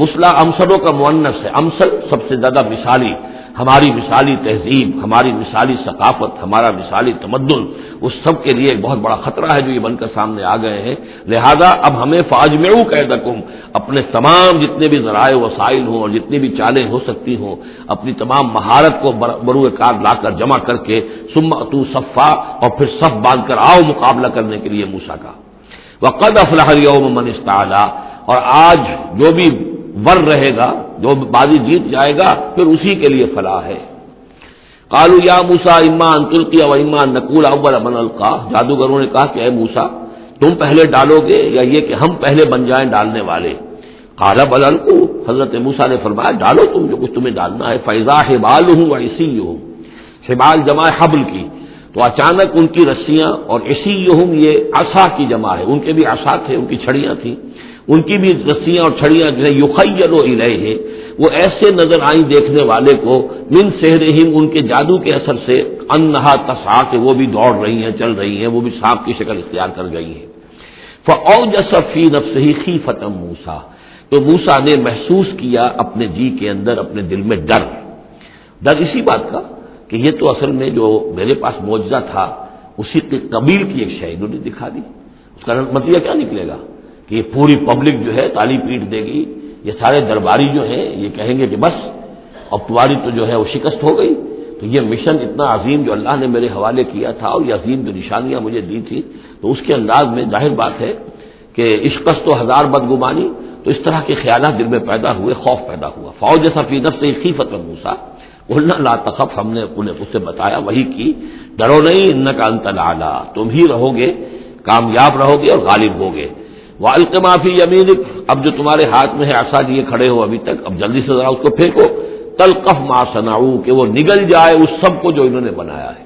مثلا امثلوں کا مؤنث ہے، امثل سب سے زیادہ مثالی، ہماری مثالی تہذیب، ہماری مثالی ثقافت، ہمارا مثالی تمدن، اس سب کے لیے ایک بہت بڑا خطرہ ہے جو یہ بن کر سامنے آ گئے ہیں۔ لہذا اب ہمیں فاجمعوا کیدکم، اپنے تمام جتنے بھی ذرائع وسائل ہوں اور جتنی بھی چالیں ہو سکتی ہوں، اپنی تمام مہارت کو بروئے کار لا کر جمع کر کے، ثم اتوا صفا، اور پھر صف باندھ کر آؤ مقابلہ کرنے کے لیے موسیٰ کا۔ وقد افلح اليوم من استعلا، اور آج جو بھی ور رہے گا، جو بازی جیت جائے گا، پھر اسی کے لیے فلاح ہے۔ قالوا یا موسیٰ اما ان تلقی و اما ان نکون اول من القی، جادوگروں نے کہا کہ اے موسیٰ تم پہلے ڈالو گے یا یہ کہ ہم پہلے بن جائیں ڈالنے والے؟ قال بل القوا، حضرت موسیٰ نے فرمایا ڈالو تم جو کچھ تمہیں ڈالنا ہے۔ فاذا حبالهم وعصیهم، حبال جمع حبل کی، تو اچانک ان کی رسیاں، اور عصیهم یہ عصا کی جمع ہے، ان کے بھی عصا تھے، ان کی چھڑیاں تھیں، ان کی بھی رسیاں اور چھڑیاں جو ہے یخیل الیہ، وہ ایسے نظر آئیں دیکھنے والے کو، من سحرہم، ان کے جادو کے اثر سے، انہا تسعی، کہ وہ بھی دوڑ رہی ہیں، چل رہی ہیں، وہ بھی سانپ کی شکل اختیار کر گئی ہیں۔ فاوجس فی نفسہ خیفۃ موسیٰ، تو موسیٰ نے محسوس کیا اپنے جی کے اندر، اپنے دل میں ڈر اسی بات کا کہ یہ تو اصل میں جو میرے پاس معجزہ تھا اسی کے قبیل کی ایک شے انہوں نے دکھا دی۔ اس کا نتیجہ کیا نکلے گا کہ یہ پوری پبلک جو ہے تالی پیٹ دے گی، یہ سارے درباری جو ہیں یہ کہیں گے کہ بس اب تمہاری تو جو ہے وہ شکست ہو گئی۔ تو یہ مشن اتنا عظیم جو اللہ نے میرے حوالے کیا تھا، اور یہ عظیم جو نشانیاں مجھے دی تھی، تو اس کے انداز میں ظاہر بات ہے کہ شکست و ہزار بدگمانی، تو اس طرح کے خیالات دل میں پیدا ہوئے، خوف پیدا ہوا۔ فاوجس فی نفسہ خیفۃ موسیٰ قلنا لا تخف، ہم نے انہیں اس سے بتایا، وہی کی، ڈرو نہیں، انک انت الاعلی، تم ہی رہو گے، کامیاب رہو گے اور غالب ہوگے۔ وَأَلْقِ مَا فِي يَمِينِكَ، اب جو تمہارے ہاتھ میں ہے عصا لیے کھڑے ہو ابھی تک، اب جلدی سے ذرا اس کو پھینکو، تلقف ما صنعوا، کہ وہ نگل جائے اس سب کو جو انہوں نے بنایا ہے۔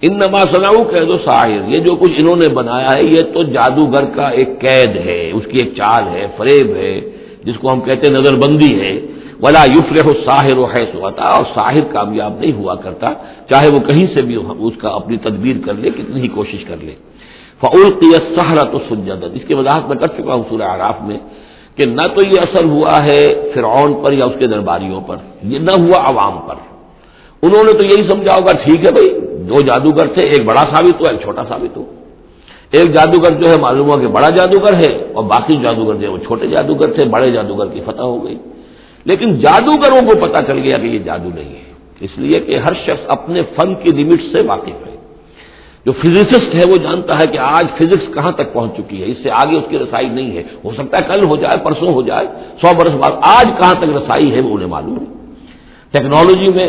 انما صنعوا کید ساحر، یہ جو کچھ انہوں نے بنایا ہے یہ تو جادوگر کا ایک قید ہے، اس کی ایک چال ہے، فریب ہے، جس کو ہم کہتے ہیں نظر بندی ہے۔ ولا یفلح الساحر حیث اتی، اور ساحر کامیاب نہیں ہوا کرتا چاہے وہ کہیں سے بھی اس کا اپنی تدبیر کر لے، کتنی ہی کوشش کر لے۔ فَأُلْقِيَ السَّحَرَةُ سُجَّدًا، اس کی وضاحت میں کر چکا ہوں سورہ اعراف میں کہ نہ تو یہ اثر ہوا ہے فرعون پر یا اس کے درباریوں پر، یہ نہ ہوا عوام پر۔ انہوں نے تو یہی سمجھا ہوگا ٹھیک ہے بھائی، دو جادوگر تھے، ایک بڑا ثابت ہو ایک چھوٹا ثابت ہو، ایک جادوگر جو ہے معلوم ہوا کہ بڑا جادوگر ہے، اور باقی جادوگر جو ہے وہ چھوٹے جادوگر تھے، بڑے جادوگر کی فتح ہو گئی۔ لیکن جادوگروں کو پتا چل گیا کہ یہ جادو نہیں ہے، اس لیے کہ ہر شخص اپنے فن کی لمٹ سے واقف ہے۔ جو فزسسٹ ہے وہ جانتا ہے کہ آج فزکس کہاں تک پہنچ چکی ہے، اس سے آگے اس کی رسائی نہیں ہے، ہو سکتا ہے کل ہو جائے، پرسوں ہو جائے، 100 برس بعد، آج کہاں تک رسائی ہے وہ انہیں معلوم ہے۔ ٹیکنالوجی میں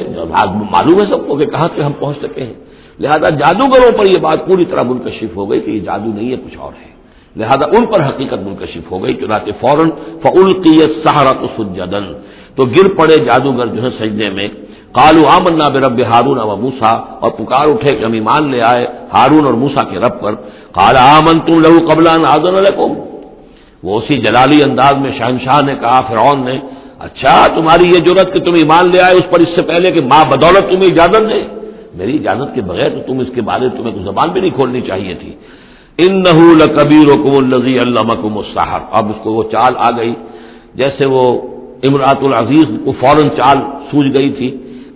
معلوم ہے سب کو کہ کہاں سے ہم پہنچ سکے ہیں، لہذا جادوگروں پر یہ بات پوری طرح منکشف ہو گئی کہ یہ جادو نہیں ہے، کچھ اور ہے، لہذا ان پر حقیقت منکشف ہو گئی، چنانچہ فوراً فَأُلْقِيَ السَّحَرَةُ سُجَّدًا، تو گر پڑے جادوگر جو ہے سجدے میں۔ قالوا آمنا برب ہارون و موسیٰ، اور پکار اٹھے کہ ہم ایمان لے آئے ہارون اور موسیٰ کے رب پر۔ قال آمنتم له قبل ان آذن لكم، وہ اسی جلالی انداز میں شہنشاہ نے کہا فرعون نے، اچھا تمہاری یہ جرأت کہ تم ایمان لے آئے اس پر اس سے پہلے کہ ماں بدولت تمہیں اجازت دے، میری اجازت کے بغیر تو تم اس کے بارے میں تمہیں زبان بھی نہیں کھولنی چاہیے تھی۔ انہ لکبیرکم الذی علمکم السحر، اب اس کو وہ چال آ گئی جیسے وہ امرأۃ العزیز کو فوراً چال سوجھ گئی تھی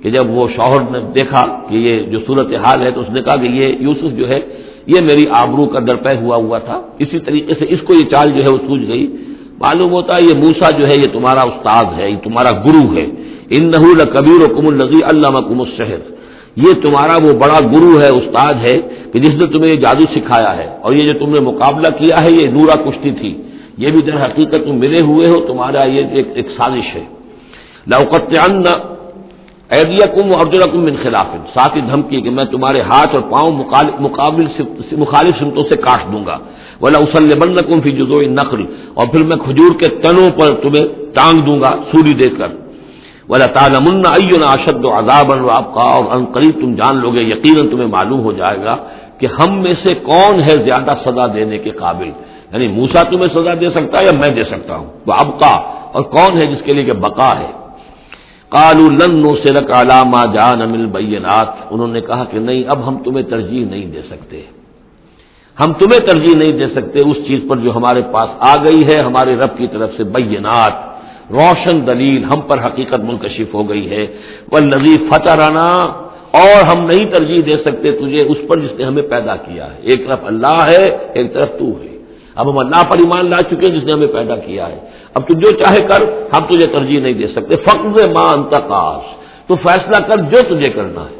کہ جب وہ شوہر نے دیکھا کہ یہ جو صورتحال ہے تو اس نے کہا کہ یہ یوسف جو ہے یہ میری آبرو کا درپے ہوا تھا، اسی طریقے سے اس کو یہ چال جو ہے وہ سوجھ گئی۔ معلوم ہوتا ہے یہ موسیٰ جو ہے یہ تمہارا استاد ہے، یہ تمہارا گرو ہے۔ انہ لکبیرکم الذی علمکم السحر، یہ تمہارا وہ بڑا گرو ہے، استاد ہے کہ جس نے تمہیں یہ جادو سکھایا ہے، اور یہ جو تم نے مقابلہ کیا ہے یہ نورا کشتی تھی، یہ بھی در حقیقت تم ملے ہوئے ہو، تمہارا یہ ایک سازش ہے۔ لأقطعن ایدیکم وارجلکم من خلاف، ساتھ ہی دھمکی کہ میں تمہارے ہاتھ اور پاؤں مخالف سمتوں سے کاٹ دوں گا۔ ولاصلبنکم فی جذوع النخل، اور پھر میں کھجور کے تنوں پر تمہیں ٹانگ دوں گا سولی دے کر۔ وَلَتَعْلَمُنَّ أَيُّنَا أَشَدُّ عَذَابًا وَأَبْقَىٰ، اور ان قریب تم جان لو گے، یقیناً تمہیں معلوم ہو جائے گا کہ ہم میں سے کون ہے زیادہ سزا دینے کے قابل، یعنی موسیٰ تمہیں سزا دے سکتا ہے یا میں دے سکتا ہوں، وَأَبْقَىٰ، اور کون ہے جس کے لیے کہ بقا ہے۔ قَالُوا لَن نُّرْسِلَكَ عَلَىٰ مَا جَاءَنَا مِنَ الْبَيِّنَاتِ، انہوں نے کہا کہ نہیں، اب ہم تمہیں ترجیح نہیں دے سکتے، ہم تمہیں ترجیح نہیں دے سکتے اس چیز پر جو ہمارے پاس آ گئی ہے ہمارے رب کی طرف سے، بینات، روشن دلیل، ہم پر حقیقت منکشف ہو گئی ہے۔ والذی فطرنا، اور ہم نہیں ترجیح دے سکتے تجھے اس پر جس نے ہمیں پیدا کیا ہے، ایک طرف اللہ ہے ایک طرف تو ہے، اب ہم اللہ پر ایمان لا چکے ہیں جس نے ہمیں پیدا کیا ہے، اب تو جو چاہے کر، ہم تجھے ترجیح نہیں دے سکتے۔ فقض ما انت قاض، تو فیصلہ کر جو تجھے کرنا ہے،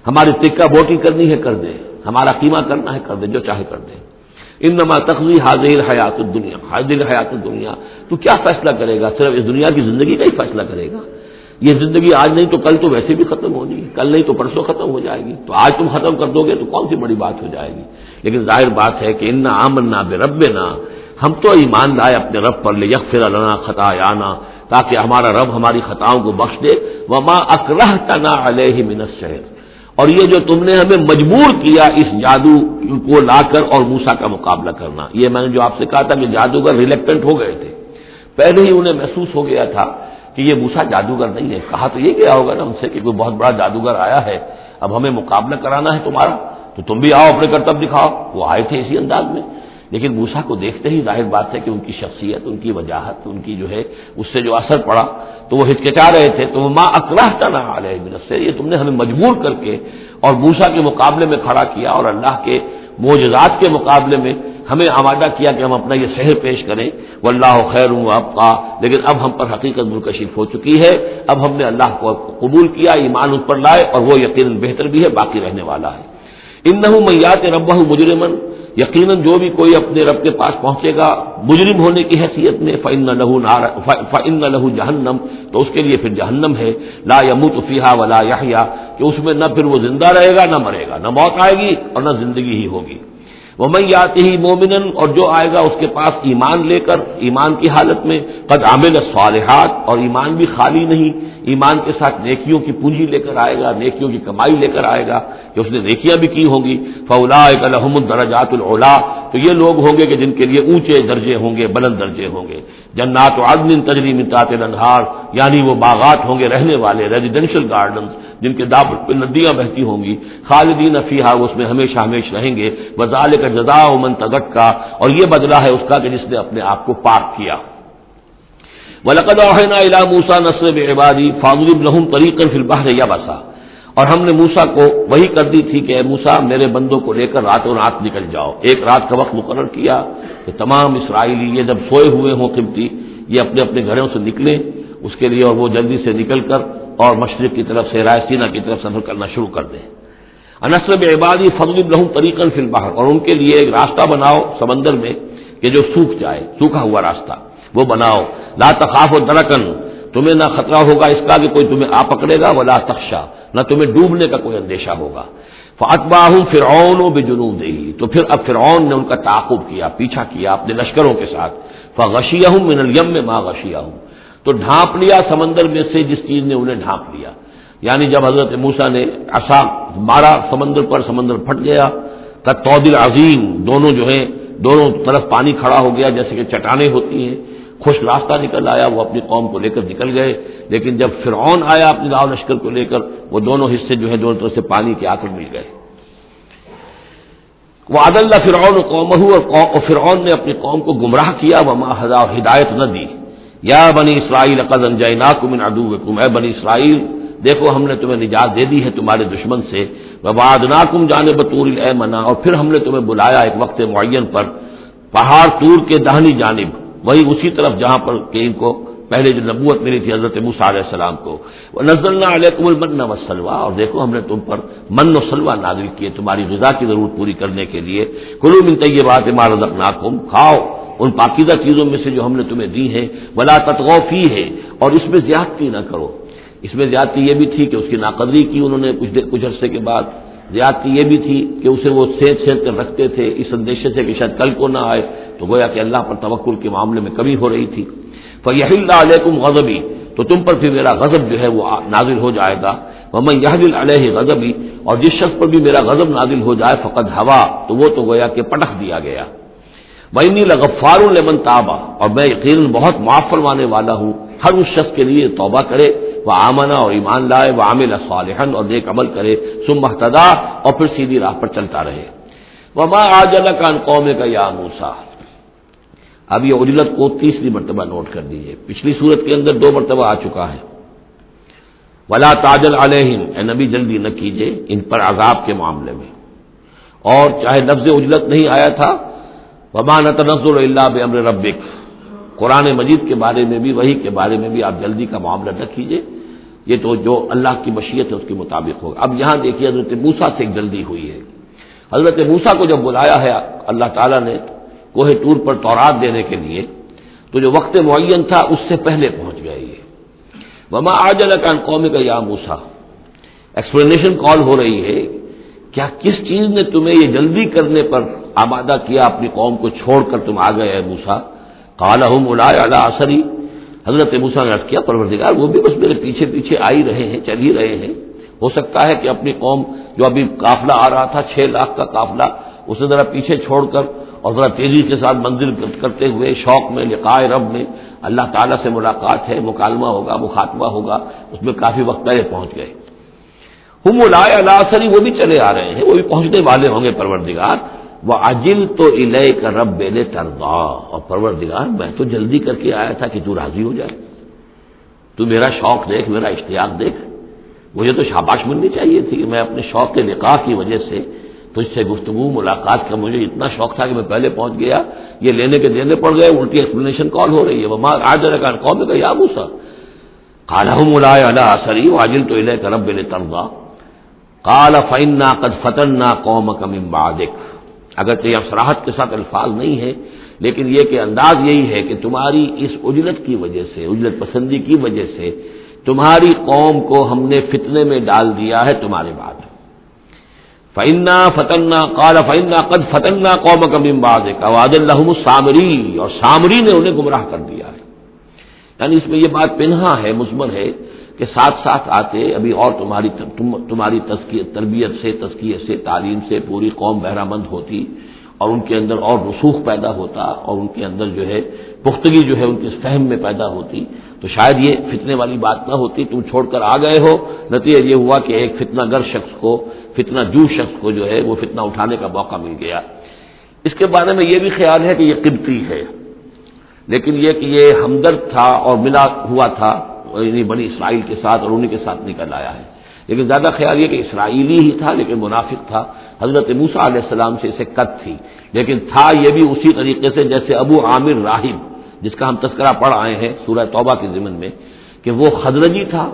ہماری تکہ بوٹی کرنی ہے کر دے، ہمارا قیمہ کرنا ہے کر دے، جو چاہے کر دے۔ انما تقضی هذه الحیات الدنیا، هذه الحیات الدنیا، تو کیا فیصلہ کرے گا؟ صرف اس دنیا کی زندگی کا ہی فیصلہ کرے گا؟ یہ زندگی آج نہیں تو کل تو ویسے بھی ختم ہونی ہے، کل نہیں تو پرسوں ختم ہو جائے گی، تو آج تم ختم کر دو گے تو کون سی بڑی بات ہو جائے گی؟ لیکن ظاہر بات ہے کہ انا آمنا بربنا، ہم تو ایمان لائے اپنے رب پر، لیغفر لنا خطایانا، تاکہ ہمارا رب ہماری خطاؤں کو بخش دے، وما اکرہتنا علیہ من السحر، اور یہ جو تم نے ہمیں مجبور کیا اس جادو کو لا کر اور موسیٰ کا مقابلہ کرنا، یہ میں نے جو آپ سے کہا تھا کہ جادوگر ریلیکٹنٹ ہو گئے تھے، پہلے ہی انہیں محسوس ہو گیا تھا کہ یہ موسیٰ جادوگر نہیں ہے، کہا تو یہ گیا ہوگا نا ان سے کہ کوئی بہت بڑا جادوگر آیا ہے، اب ہمیں مقابلہ کرانا ہے تمہارا، تو تم بھی آؤ اپنے کرتب دکھاؤ۔ وہ آئے تھے اسی انداز میں، لیکن موسیٰ کو دیکھتے ہی ظاہر بات ہے کہ ان کی شخصیت، ان کی وجاہت، ان کی جو ہے اس سے جو اثر پڑا تو وہ ہچکچا رہے تھے، تو ما اکرہتنا علیہ من السحر، یہ تم نے ہمیں مجبور کر کے اور موسیٰ کے مقابلے میں کھڑا کیا اور اللہ کے معجزات کے مقابلے میں ہمیں آمادہ کیا کہ ہم اپنا یہ سحر پیش کریں۔ واللہ خیر وابقیٰ، لیکن اب ہم پر حقیقت منکشف ہو چکی ہے، اب ہم نے اللہ کو قبول کیا، ایمان اس پر لائے، اور وہ یقیناً بہتر بھی ہے، باقی رہنے والا ہے۔ انہ من یات ربہ مجرما، یقیناً جو بھی کوئی اپنے رب کے پاس پہنچے گا مجرم ہونے کی حیثیت میں، فإن لہ جہنم، تو اس کے لیے پھر جہنم ہے، لا یموت فیہا ولا یحیا، کہ اس میں نہ پھر وہ زندہ رہے گا نہ مرے گا، نہ موت آئے گی اور نہ زندگی ہی ہوگی۔ ومن یاتہ مومنا، اور جو آئے گا اس کے پاس ایمان لے کر، ایمان کی حالت میں، قد عمل الصالحات، اور ایمان بھی خالی نہیں، ایمان کے ساتھ نیکیوں کی پونجی لے کر آئے گا، نیکیوں کی کمائی لے کر آئے گا کہ اس نے نیکیاں بھی کی ہوں گی، فاولئک لهم الدرجات العلی، تو یہ لوگ ہوں گے کہ جن کے لیے اونچے درجے ہوں گے، بلند درجے ہوں گے۔ جنات عدن تجری من تحتها الانہار، یعنی وہ باغات ہوں گے رہنے والے، ریزیڈینشل گارڈنز جن کے داب پہ ندیاں بہتی ہوں گی، خالدین فیہا، وہ اس میں ہمیشہ ہمیشہ رہیں گے، وذالک جزاء من تزکا، اور یہ بدلہ ہے اس کا کہ جس نے اپنے آپ کو پاک کیا۔ وَلَقَدْ أَوْحَيْنَا إِلَىٰ مُوسَىٰ نَسْرِ بِعِبَادِي فَاضْرِبْ لَهُمْ طَرِيقًا فِي الْبَحْرِ يَبَسًا، اور ہم نے موسیٰ کو وہی کر دی تھی کہ اے موسیٰ میرے بندوں کو لے کر راتوں رات نکل جاؤ، ایک رات کا وقت مقرر کیا کہ تمام اسرائیلی یہ جب سوئے ہوئے ہوں قبطی، یہ اپنے اپنے گھروں سے نکلیں اس کے لیے، اور وہ جلدی سے نکل کر اور مشرق کی طرف سے رائے سینا کی طرف سفر کرنا شروع کر دیں۔ نسر بعبادی فضرب لهم طریقا فی البحر، اور ان کے لیے ایک راستہ بناؤ سمندر میں کہ جو سوکھ جائے، سوکھا ہوا راستہ وہ بناؤ۔ لا تخاف درکن، تمہیں نہ خطرہ ہوگا اس کا کہ کوئی تمہیں آ پکڑے گا، ولا تخشا، نہ تمہیں ڈوبنے کا کوئی اندیشہ ہوگا۔ فاتبعهم فرعون بجنوده، تو پھر اب فرعون نے ان کا تعاقب کیا، پیچھا کیا اپنے لشکروں کے ساتھ، فغشیہم من الیم ما غشیہم، تو ڈھانپ لیا سمندر میں سے جس چیز نے انہیں ڈھانپ لیا، یعنی جب حضرت موسیٰ نے عصا مارا سمندر پر، سمندر پھٹ گیا، کالطود العظیم، دونوں جو ہیں دونوں طرف پانی کھڑا ہو گیا جیسے کہ چٹانیں ہوتی ہیں، خوش راستہ نکل آیا، وہ اپنی قوم کو لے کر نکل گئے، لیکن جب فرعون آیا اپنے لاؤ لشکر کو لے کر، وہ دونوں حصے جو ہیں دونوں طرف سے پانی کے آ کر مل گئے۔ وَأَضَلَّ فِرْعَوْنُ قَوْمَهُ، اور فرعون نے اپنی قوم کو گمراہ کیا، وَمَا هَدَىٰ، ہدایت نہ دی۔ یا بنی اسرائیل قد انجیناکم من عدوکم، اے بنی اسرائیل دیکھو ہم نے تمہیں نجات دے دی ہے تمہارے دشمن سے، وَوَعَدْنَاكُمْ جَانِبَ طُورِ الْأَيْمَنَ، اور پھر ہم نے تمہیں بلایا ایک وقت معین پر پہاڑ طور کے داہنی جانب، وہی اسی طرف جہاں پر کہ ان کو پہلے جو نبوت ملی تھی حضرت موسیٰ علیہ السلام کو، وَنَزَّلْنَا عَلَيْكُمُ الْمَنَّ وَالسَّلْوَىٰ، اور دیکھو ہم نے تم پر من و سلوہ نازل کیے تمہاری غذا کی ضرورت پوری کرنے کے لیے، کُلُوا مِن طَیِّبَاتِ مَا رَزَقْنَاکُمْ، کھاؤ ان پاکیزہ چیزوں میں سے جو ہم نے تمہیں دی ہیں، وَلَا تَطْغَوْا فِیہ، اور اس میں زیادتی نہ کرو۔ اس میں زیادتی یہ بھی تھی کہ اس کی ناقدری کی انہوں نے کچھ عرصے کے بعد، زیادتی یہ بھی تھی کہ اسے وہ سینچ کر رکھتے تھے اس اندیشے سے کہ شاید کل کو نہ آئے، تو گویا کہ اللہ پر توکل کے معاملے میں کمی ہو رہی تھی۔ فَيَحِلَّ عَلَيْكُمْ غَضَبِي، تو تم پر پھر میرا غضب جو ہے وہ نازل ہو جائے گا، وَمَن يَحْلِلْ عَلَيْهِ غَضَبِي، اور جس شخص پر بھی میرا غضب نازل ہو جائے فقد ہوا، تو وہ تو گویا کہ پٹخ دیا گیا۔ وَإِنِّي لَغَفَّارٌ لِمَن تَابَ، اور میں یقیناً بہت معاف فرمانے والا ہوں ہر اس شخص کے لیے توبہ کرے، وَآمَنَ، اور ایمان لائے، وَعَمِلَ صَالِحًا، اور نیک عمل کرے، ثُمَّ اهْتَدَىٰ، اور پھر سیدھی راہ پر چلتا رہے۔ وَمَا أَعْجَلَكَ عَنْ قَوْمِكَ يَا مُوسَىٰ، اب یہ عجلت کو تیسری مرتبہ نوٹ کر دیجیے، پچھلی صورت کے اندر 2 مرتبہ آ چکا ہے۔ وَلَا تَعْجَلْ عَلَيْهِمْ، اے نبی جلدی نہ کیجیے ان پر عذاب کے معاملے میں، اور چاہے لفظ عجلت نہیں آیا تھا، وَمَا نَتَنَزَّلُ إِلَّا بِأَمْرِ رَبِّكَ، قرآن مجید کے بارے میں بھی، وحی کے بارے میں بھی آپ جلدی کا معاملہ نہ کیجیے، یہ تو جو اللہ کی مشیت ہے اس کے مطابق ہوگا۔ اب یہاں دیکھیے حضرت موسیٰ سے ایک جلدی ہوئی ہے۔ حضرت موسیٰ کو جب بلایا ہے اللہ تعالیٰ نے کوہ طور پر تورات دینے کے لیے، تو جو وقت معین تھا اس سے پہلے پہنچ گئے یہ۔ وَمَا أَعْجَلَكَ عَنْ قَوْمِكَ يَا مُوسَىٰ، ایکسپلینیشن کال ہو رہی ہے، کیا کس چیز نے تمہیں یہ جلدی کرنے پر آمادہ کیا، اپنی قوم کو چھوڑ کر تم آ گئے اے موسیٰ؟ قَالَ هُمْ أُولَٰئِكَ عَلَىٰ أَثَرِي، حضرت موسیٰ نے عرض کیا پروردگار وہ بھی بس میرے پیچھے پیچھے آ ہی رہے ہیں، چل ہی رہے ہیں، ہو سکتا ہے کہ اپنی قوم جو ابھی قافلہ آ رہا تھا 6 لاکھ کا قافلہ، اسے ذرا پیچھے چھوڑ کر اور ذرا تیزی کے ساتھ منزل کرتے ہوئے شوق میں لقاء رب میں، اللہ تعالیٰ سے ملاقات ہے، مکالمہ ہوگا، مخاطبہ ہوگا، اس میں کافی وقت پہلے پہنچ گئے۔ ہم اولئک علی اثری، وہ بھی چلے آ رہے ہیں، وہ بھی پہنچنے والے ہوں گے پروردگار۔ وَعَجِلْتُ إِلَيْكَ رَبِّ لِتَرْضَىٰ، اور پروردگار میں تو جلدی کر کے آیا تھا کہ تو راضی ہو جائے، تو میرا شوق دیکھ، میرا اشتیاق دیکھ، مجھے تو شاباش ملنی چاہیے تھی کہ میں اپنے شوق کے لقاء کی وجہ سے تجھ سے گفتگو ملاقات کا مجھے اتنا شوق تھا کہ میں پہلے پہنچ گیا، یہ لینے کے دینے پڑ گئے، الٹی ایکسپلینیشن کال ہو رہی ہے۔ وَمَا أَعْجَلَكَ عَنْ قَوْمِكَ يَا مُوسَىٰ قَالَ هُمْ أُولَٰئِكَ عَلَىٰ أَثَرِي وَعَجِلْتُ إِلَيْكَ رَبِّ لِتَرْضَىٰ قَالَ فَإِنَّا قَدْ فَتَنَّا قَوْمَكَ مِن بَعْدِكَ، اگرچہ یہ صراحت کے ساتھ الفاظ نہیں ہے، لیکن یہ کہ انداز یہی ہے کہ تمہاری اس عجلت کی وجہ سے، عجلت پسندی کی وجہ سے تمہاری قوم کو ہم نے فتنے میں ڈال دیا ہے تمہارے بعد۔ فَإِنَّا فَتَنَّا قَالَ فَإِنَّا قَدْ فَتَنَّا قَوْمَكَ مِن بَعْدِكَ وَأَضَلَّهُمُ السَّامِرِي، اور سامری نے انہیں گمراہ کر دیا ہے۔ یعنی اس میں یہ بات پنہا ہے، مضمر ہے کہ ساتھ ساتھ آتے ابھی اور تمہاری تربیت سے، تزکیے سے، تعلیم سے پوری قوم بہرہ مند ہوتی، اور ان کے اندر اور رسوخ پیدا ہوتا، اور ان کے اندر جو ہے پختگی جو ہے ان کے فہم میں پیدا ہوتی، تو شاید یہ فتنے والی بات نہ ہوتی۔ تم چھوڑ کر آ گئے ہو، نتیجہ یہ ہوا کہ ایک فتنہ گر شخص کو، فتنہ جو شخص کو جو ہے وہ فتنہ اٹھانے کا موقع مل گیا۔ اس کے بارے میں یہ بھی خیال ہے کہ یہ قبطی ہے، لیکن یہ کہ یہ ہمدرد تھا اور ملا ہوا تھا یعنی بنی اسرائیل کے ساتھ، اور انہی کے ساتھ نکل آیا ہے، لیکن زیادہ خیال یہ کہ اسرائیلی ہی تھا لیکن منافق تھا۔ حضرت موسیٰ علیہ السلام سے اسے قد تھی، لیکن تھا یہ بھی اسی طریقے سے جیسے ابو عامر راہب جس کا ہم تذکرہ پڑھ آئے ہیں سورہ توبہ کے ضمن میں، کہ وہ خزرجی تھا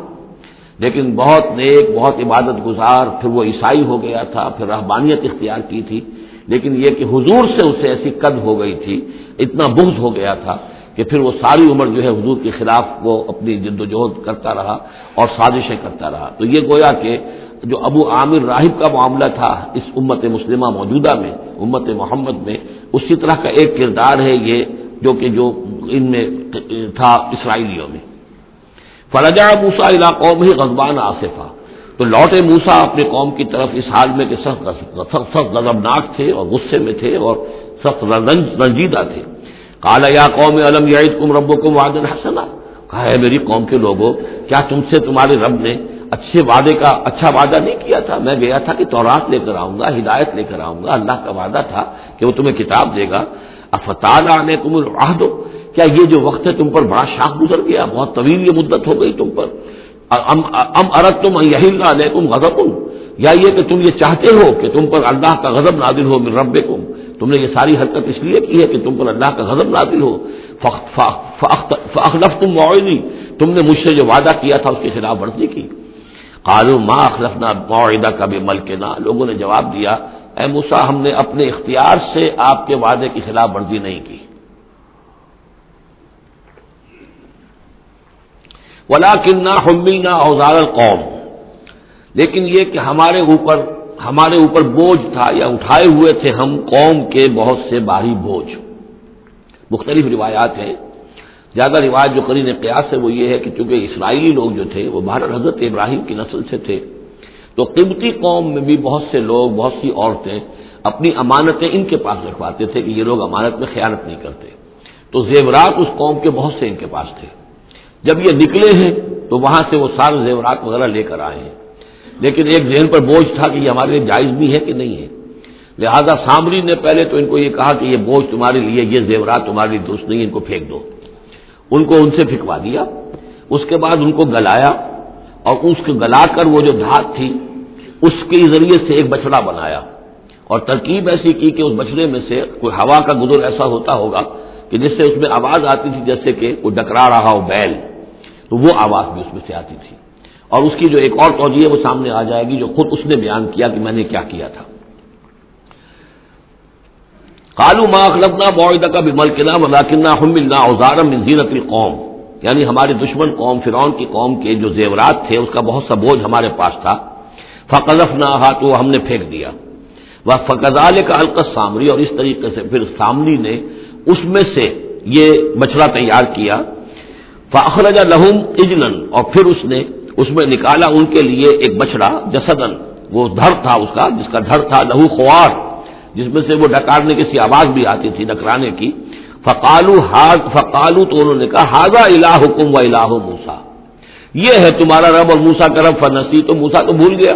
لیکن بہت نیک، بہت عبادت گزار، پھر وہ عیسائی ہو گیا تھا، پھر رہبانیت اختیار کی تھی، لیکن یہ کہ حضور سے اسے ایسی قد ہو گئی تھی، اتنا بغض ہو گیا تھا کہ پھر وہ ساری عمر جو ہے حضور کے خلاف وہ اپنی جد و جہد کرتا رہا اور سازشیں کرتا رہا۔ تو یہ گویا کہ جو ابو عامر راہب کا معاملہ تھا اس امت مسلمہ موجودہ میں، امت محمد میں، اسی طرح کا ایک کردار ہے یہ جو ان میں تھا اسرائیلیوں میں۔ فرجع موسیٰ الی قومہ غضبان آسفا، تو لوٹے موسیٰ اپنے قوم کی طرف اس حال میں کہ سخت غضبناک تھے اور غصے میں تھے اور سخت رنجیدہ تھے۔ قال یا قوم الم یعدکم ربکم وعدا حسنا، کہا ہے میری قوم کے لوگوں، کیا تم سے تمہارے رب نے اچھا وعدہ نہیں کیا تھا؟ میں گیا تھا کہ تورات لے کر آؤں گا، ہدایت لے کر آؤں گا، اللہ کا وعدہ تھا کہ وہ تمہیں کتاب دے گا۔ افتال علیکم العہد، کیا یہ جو وقت ہے تم پر بڑا شاق گزر گیا، بہت طویل یہ مدت ہو گئی تم پر؟ ام اردتم ان یحل علیکم غضب، یا یہ کہ تم یہ چاہتے ہو کہ تم پر اللہ کا غضب نازل ہو من ربکم، تم نے یہ ساری حرکت اس لیے کی ہے کہ تم پر اللہ کا غضب نازل ہو، فاخلفتم موعدی، تم نے مجھ سے جو وعدہ کیا تھا اس کی خلاف ورزی کی۔ قالوا ما اخلفنا موعدک بملکنا، لوگوں نے جواب دیا اے موسیٰ ہم نے اپنے اختیار سے آپ کے وعدے کی خلاف ورزی نہیں کی، ولکننا حملنا اوزار القوم، لیکن یہ کہ ہمارے اوپر بوجھ تھا یا اٹھائے ہوئے تھے ہم قوم کے بہت سے بھاری بوجھ۔ مختلف روایات ہیں، زیادہ روایت جو قرین قیاس ہے وہ یہ ہے کہ چونکہ اسرائیلی لوگ جو تھے وہ بہرحال حضرت ابراہیم کی نسل سے تھے، تو قبطی قوم میں بھی بہت سے لوگ، بہت سی عورتیں اپنی امانتیں ان کے پاس رکھواتے تھے کہ یہ لوگ امانت میں خیانت نہیں کرتے، تو زیورات اس قوم کے بہت سے ان کے پاس تھے۔ جب یہ نکلے ہیں تو وہاں سے وہ سارے زیورات وغیرہ لے کر آئے ہیں، لیکن ایک ذہن پر بوجھ تھا کہ یہ ہمارے لیے جائز بھی ہے کہ نہیں ہے، لہذا سامری نے پہلے تو ان کو یہ کہا کہ یہ بوجھ تمہارے لیے، یہ زیورات تمہارے لیے درست نہیں، ان کو پھینک دو، ان کو ان سے پھینکوا دیا۔ اس کے بعد ان کو گلایا اور اس کو گلا کر وہ جو دھات تھی اس کے ذریعے سے ایک بچڑا بنایا، اور ترکیب ایسی کی کہ اس بچڑے میں سے کوئی ہوا کا گزر ایسا ہوتا ہوگا کہ جس سے اس میں آواز آتی تھی جیسے کہ کوئی ڈکرا رہا ہو بیل، تو وہ آواز بھی اس میں سے آتی تھی۔ اور اس کی جو ایک اور توجیہ وہ سامنے آ جائے گی جو خود اس نے بیان کیا کہ میں نے کیا کیا تھا۔ قالوا ما اخلفنا موعدک بملکنا ولکننا حملنا اوزارا من زینۃ القوم، یعنی ہمارے دشمن قوم فرعون کی قوم کے جو زیورات تھے اس کا بہت سا بوجھ ہمارے پاس تھا، فقذفناها، تو ہم نے پھینک دیا، فکذلک القی السامری، اور اس طریقے سے پھر سامری نے اس میں سے یہ بچڑا تیار کیا، فاخرج لهم عجلا، اور پھر اس میں نکالا ان کے لیے ایک بچڑا، جسدن، وہ دھڑ تھا اس کا جس کا دھڑ تھا، لہو خوار، جس میں سے وہ ڈکارنے کی سی آواز بھی آتی تھی، ڈکرانے کی، فقالوا، تو انہوں نے کہا ھذا الہکم و الہ موسیٰ، یہ ہے تمہارا رب اور موسیٰ کا رب، فنسی، تو موسیٰ تو بھول گیا،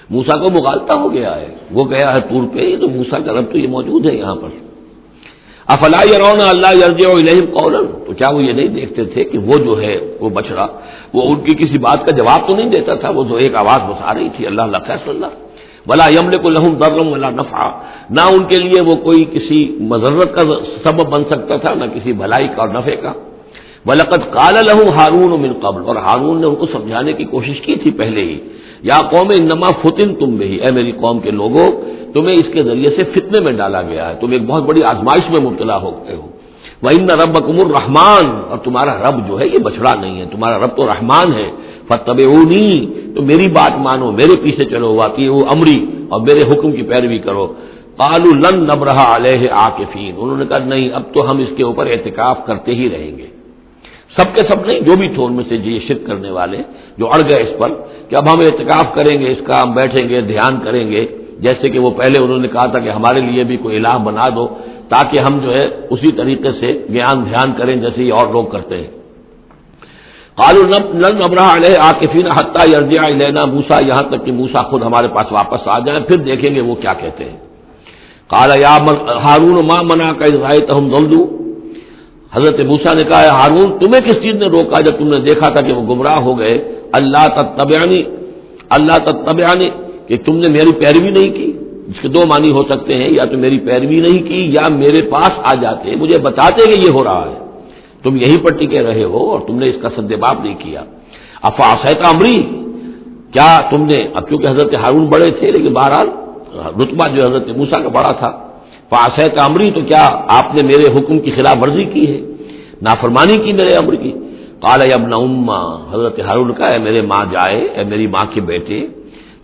موسیٰ کو مغالطہ ہو گیا ہے، وہ گیا ہے طور پہ، یہ تو موسیٰ کا رب تو یہ موجود ہے یہاں پر۔ افلا یرون اللہ یرجع الیہم قولا، تو کیا وہ یہ نہیں دیکھتے تھے کہ وہ جو ہے وہ بچڑا وہ ان کی کسی بات کا جواب تو نہیں دیتا تھا، وہ تو ایک آواز بس آ رہی تھی، اللہ خیر اللہ، ولا یملک لهم ضرا ولا نفعا، نہ ان کے لیے وہ کوئی کسی مضرت کا سبب بن سکتا تھا نہ کسی بھلائی کا اور نفع کا۔ وَلَقَدْ قَالَ لَهُ هَارُونُ مِنْ قَبْلُ، اور ہارون نے ان کو سمجھانے کی کوشش کی تھی پہلے ہی، یا قوم انما فتنتم بہ، اے میری قوم کے لوگوں تمہیں اس کے ذریعے سے فتنے میں ڈالا گیا ہے، تم ایک بہت بڑی آزمائش میں مبتلا ہوتے ہو، وَإِنَّ رَبَّكُمُ الرَّحْمَٰنُ، اور تمہارا رب جو ہے یہ بچڑا نہیں ہے، تمہارا رب تو رحمان ہے، فَاتَّبِعُونِی، تو میری بات مانو، میرے پیچھے چلو، وَأَطِیعُوا أَمْرِی، اور میرے حکم کی پیروی کرو۔ قَالُوا لَن نَّبْرَحَ عَلَیْهِ عَاکِفِینَ، انہوں نے کہا نہیں اب تو ہم اس کے اوپر اعتکاف کرتے ہی رہیں گے، سب کے سب نہیں، جو بھی تھے ان میں سے یہ شرک کرنے والے جو اڑ گئے اس پر کہ اب ہم اعتکاف کریں گے، اس کا ہم بیٹھیں گے، دھیان کریں گے، جیسے کہ وہ پہلے انہوں نے کہا تھا کہ ہمارے لیے بھی کوئی الہ بنا دو تاکہ ہم جو ہے اسی طریقے سے دھیان کریں جیسے یہ اور لوگ کرتے ہیں۔ قالوا لن نبرح علیہ عاکفین حتی یرجع الینا موسیٰ، یہاں تک کہ موسیٰ خود ہمارے پاس واپس آ جائیں، پھر دیکھیں گے وہ کیا کہتے ہیں۔ قال یا ہارون ما منعک اذ رأیتہم ضلوا، حضرت موسیٰ نے کہا ہارون تمہیں کس چیز نے روکا جب تم نے دیکھا تھا کہ وہ گمراہ ہو گئے، اللہ تتبعنی، کہ تم نے میری پیروی نہیں کی، جس کے دو معنی ہو سکتے ہیں، یا تو میری پیروی نہیں کی یا میرے پاس آ جاتے مجھے بتاتے کہ یہ ہو رہا ہے، تم یہیں پر ٹکے رہے ہو اور تم نے اس کا سدباب نہیں کیا۔ افعصیت امری، کیا تم نے، اب کیونکہ حضرت ہارون بڑے تھے لیکن بہرحال رتبہ جو حضرت موسیٰ کا بڑا تھا، فعصیت امری، تو کیا آپ نے میرے حکم کی خلاف ورزی کی ہے، نافرمانی کی میرے امر کی۔ قال یا ابن امہ، حضرت ہارون کا اے میرے ماں جائے، اے میری ماں کے بیٹے،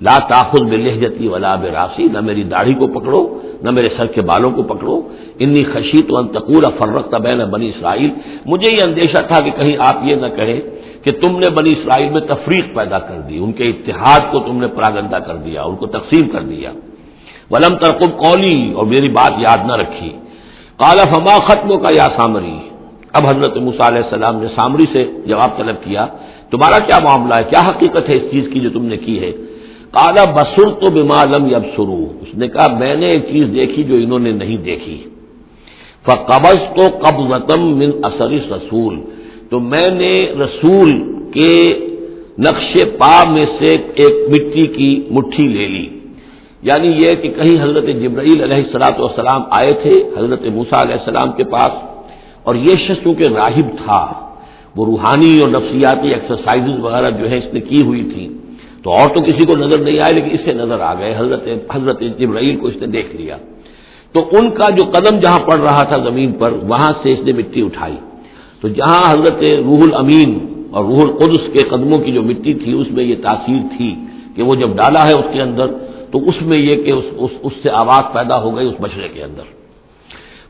لا تاخذ بلحیتی ولا براسی، نہ میری داڑھی کو پکڑو نہ میرے سر کے بالوں کو پکڑو، انی خشیت ان تقول فرقت بین بنی اسرائیل، مجھے یہ اندیشہ تھا کہ کہیں آپ یہ نہ کہیں کہ تم نے بنی اسرائیل میں تفریق پیدا کر دی، ان کے اتحاد کو تم نے پراگندہ کر دیا، ان کو تقسیم کر دیا۔ ولم ترقب قولی، اور میری بات یاد نہ رکھی۔ قال فما خطبک یا سامری، اب حضرت موسیٰ علیہ السلام نے سامری سے جواب طلب کیا تمہارا کیا معاملہ ہے، کیا حقیقت ہے اس چیز کی جو تم نے کی ہے۔ قال بصرت بما لم يبصروا، اس نے کہا میں نے ایک چیز دیکھی جو انہوں نے نہیں دیکھی، فقبضت قبضة من اثر الرسول، تو میں نے رسول کے نقش پا میں سے ایک مٹی کی مٹھی لے لی، یعنی یہ کہ کہیں حضرت جبرائیل علیہ الصلوۃ والسلام آئے تھے حضرت موسیٰ علیہ السلام کے پاس، اور یہ شخص چونکہ راہب تھا، وہ روحانی اور نفسیاتی ایکسرسائزز وغیرہ جو ہے اس نے کی ہوئی تھی، تو اور تو کسی کو نظر نہیں آئے لیکن اس سے نظر آ گئے، حضرت جبرائیل کو اس نے دیکھ لیا۔ تو ان کا جو قدم جہاں پڑ رہا تھا زمین پر، وہاں سے اس نے مٹی اٹھائی، تو جہاں حضرت روح الامین اور روح القدس کے قدموں کی جو مٹی تھی اس میں یہ تاثیر تھی کہ وہ جب ڈالا ہے اس کے اندر تو اس میں یہ کہ اس سے آواز پیدا ہو گئی اس بچڑے کے اندر۔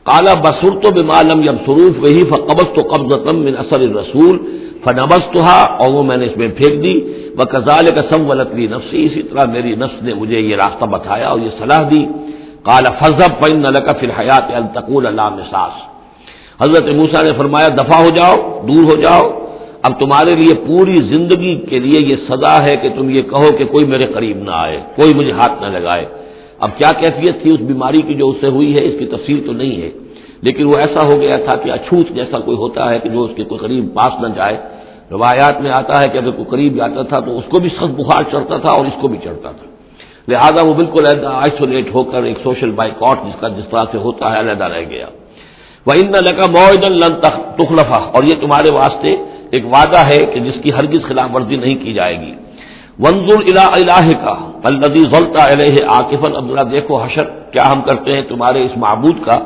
قال بصرت بما لم يبصروا به فقبضت قبضة من اثر الرسول فنبذتها، اور وہ میں نے اس میں پھینک دی، وكذلك سولت لي نفسي، اسی طرح میری نفس نے مجھے یہ راستہ بتایا اور یہ صلاح دی۔ قال فاذهب فإن لك في الحياة أن تقول لا مساس، حضرت موسیٰ نے فرمایا دفع ہو جاؤ، دور ہو جاؤ، اب تمہارے لیے پوری زندگی کے لیے یہ سزا ہے کہ تم یہ کہو کہ کوئی میرے قریب نہ آئے، کوئی مجھے ہاتھ نہ لگائے۔ اب کیا کیفیت تھی اس بیماری کی جو اس سے ہوئی ہے اس کی تفصیل تو نہیں ہے، لیکن وہ ایسا ہو گیا تھا کہ اچھوت جیسا کوئی ہوتا ہے کہ جو اس کے کوئی قریب پاس نہ جائے۔ روایات میں آتا ہے کہ اگر کوئی قریب جاتا تھا تو اس کو بھی سخت بخار چڑھتا تھا اور اس کو بھی چڑھتا تھا، لہذا وہ بالکل آئسولیٹ ہو کر ایک سوشل بائیکاٹ جس طرح سے ہوتا ہے علیحدہ رہ گیا۔ وَإِنَّ لَكَ مَوْعِدًا لَن تُخْلَفَهُ، اور یہ تمہارے واسطے ایک وعدہ ہے کہ جس کی ہرگز خلاف ورزی نہیں کی جائے گی۔ وَانظُرْ إِلَىٰ إِلَٰهِكَ الَّذِي ظَلْتَ عَلَيْهِ عَاكِفًا، اب ذرا دیکھو حشر کیا ہم کرتے ہیں تمہارے اس معبود کا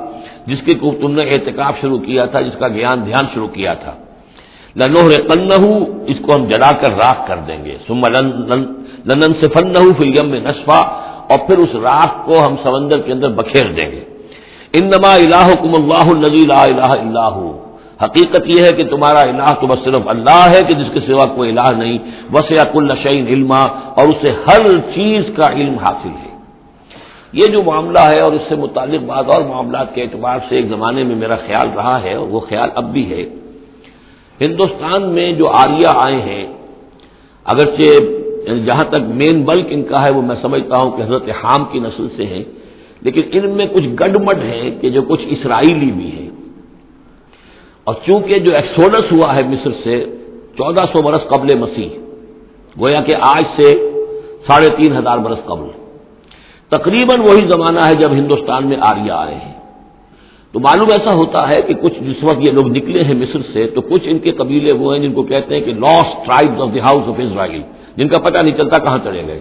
جس کے کو تم نے اعتکاف شروع کیا تھا، جس کا دھیان شروع کیا تھا۔ لَنُحْرِقَنَّهُ، اس کو ہم جلا کر راکھ کر دیں گے، ثُمَّ لَنَنسِفَنَّهُ فِي الْيَمِّ نَسْفًا، اور پھر اس راکھ کو ہم سمندر کے اندر بکھیر دیں گے۔ انما الہکم اللہ الذی لا الہ الا ہو، حقیقت یہ ہے کہ تمہارا الہ تو بس صرف اللہ ہے کہ جس کے سوا کوئی الہ نہیں، وسع کل شیء علما، اور اسے ہر چیز کا علم حاصل ہے۔ یہ جو معاملہ ہے اور اس سے متعلق بعض اور معاملات کے اعتبار سے ایک زمانے میں میرا خیال رہا ہے اور وہ خیال اب بھی ہے، ہندوستان میں جو آریہ آئے ہیں، اگرچہ جہاں تک مین بلک ان کا ہے وہ میں سمجھتا ہوں کہ حضرت حام کی نسل سے ہیں، لیکن ان میں کچھ گڈمڈ ہیں کہ جو کچھ اسرائیلی بھی ہیں، اور چونکہ جو ایکسوڈس ہوا ہے مصر سے 1400 برس قبل مسیح، گویا کہ آج سے 3500 برس قبل، تقریباً وہی زمانہ ہے جب ہندوستان میں آریہ آئے ہیں۔ تو معلوم ایسا ہوتا ہے کہ کچھ جس وقت یہ لوگ نکلے ہیں مصر سے تو کچھ ان کے قبیلے وہ ہیں جن کو کہتے ہیں کہ last tribes of the house of Israel, جن کا پتہ نہیں چلتا کہاں چلے گئے،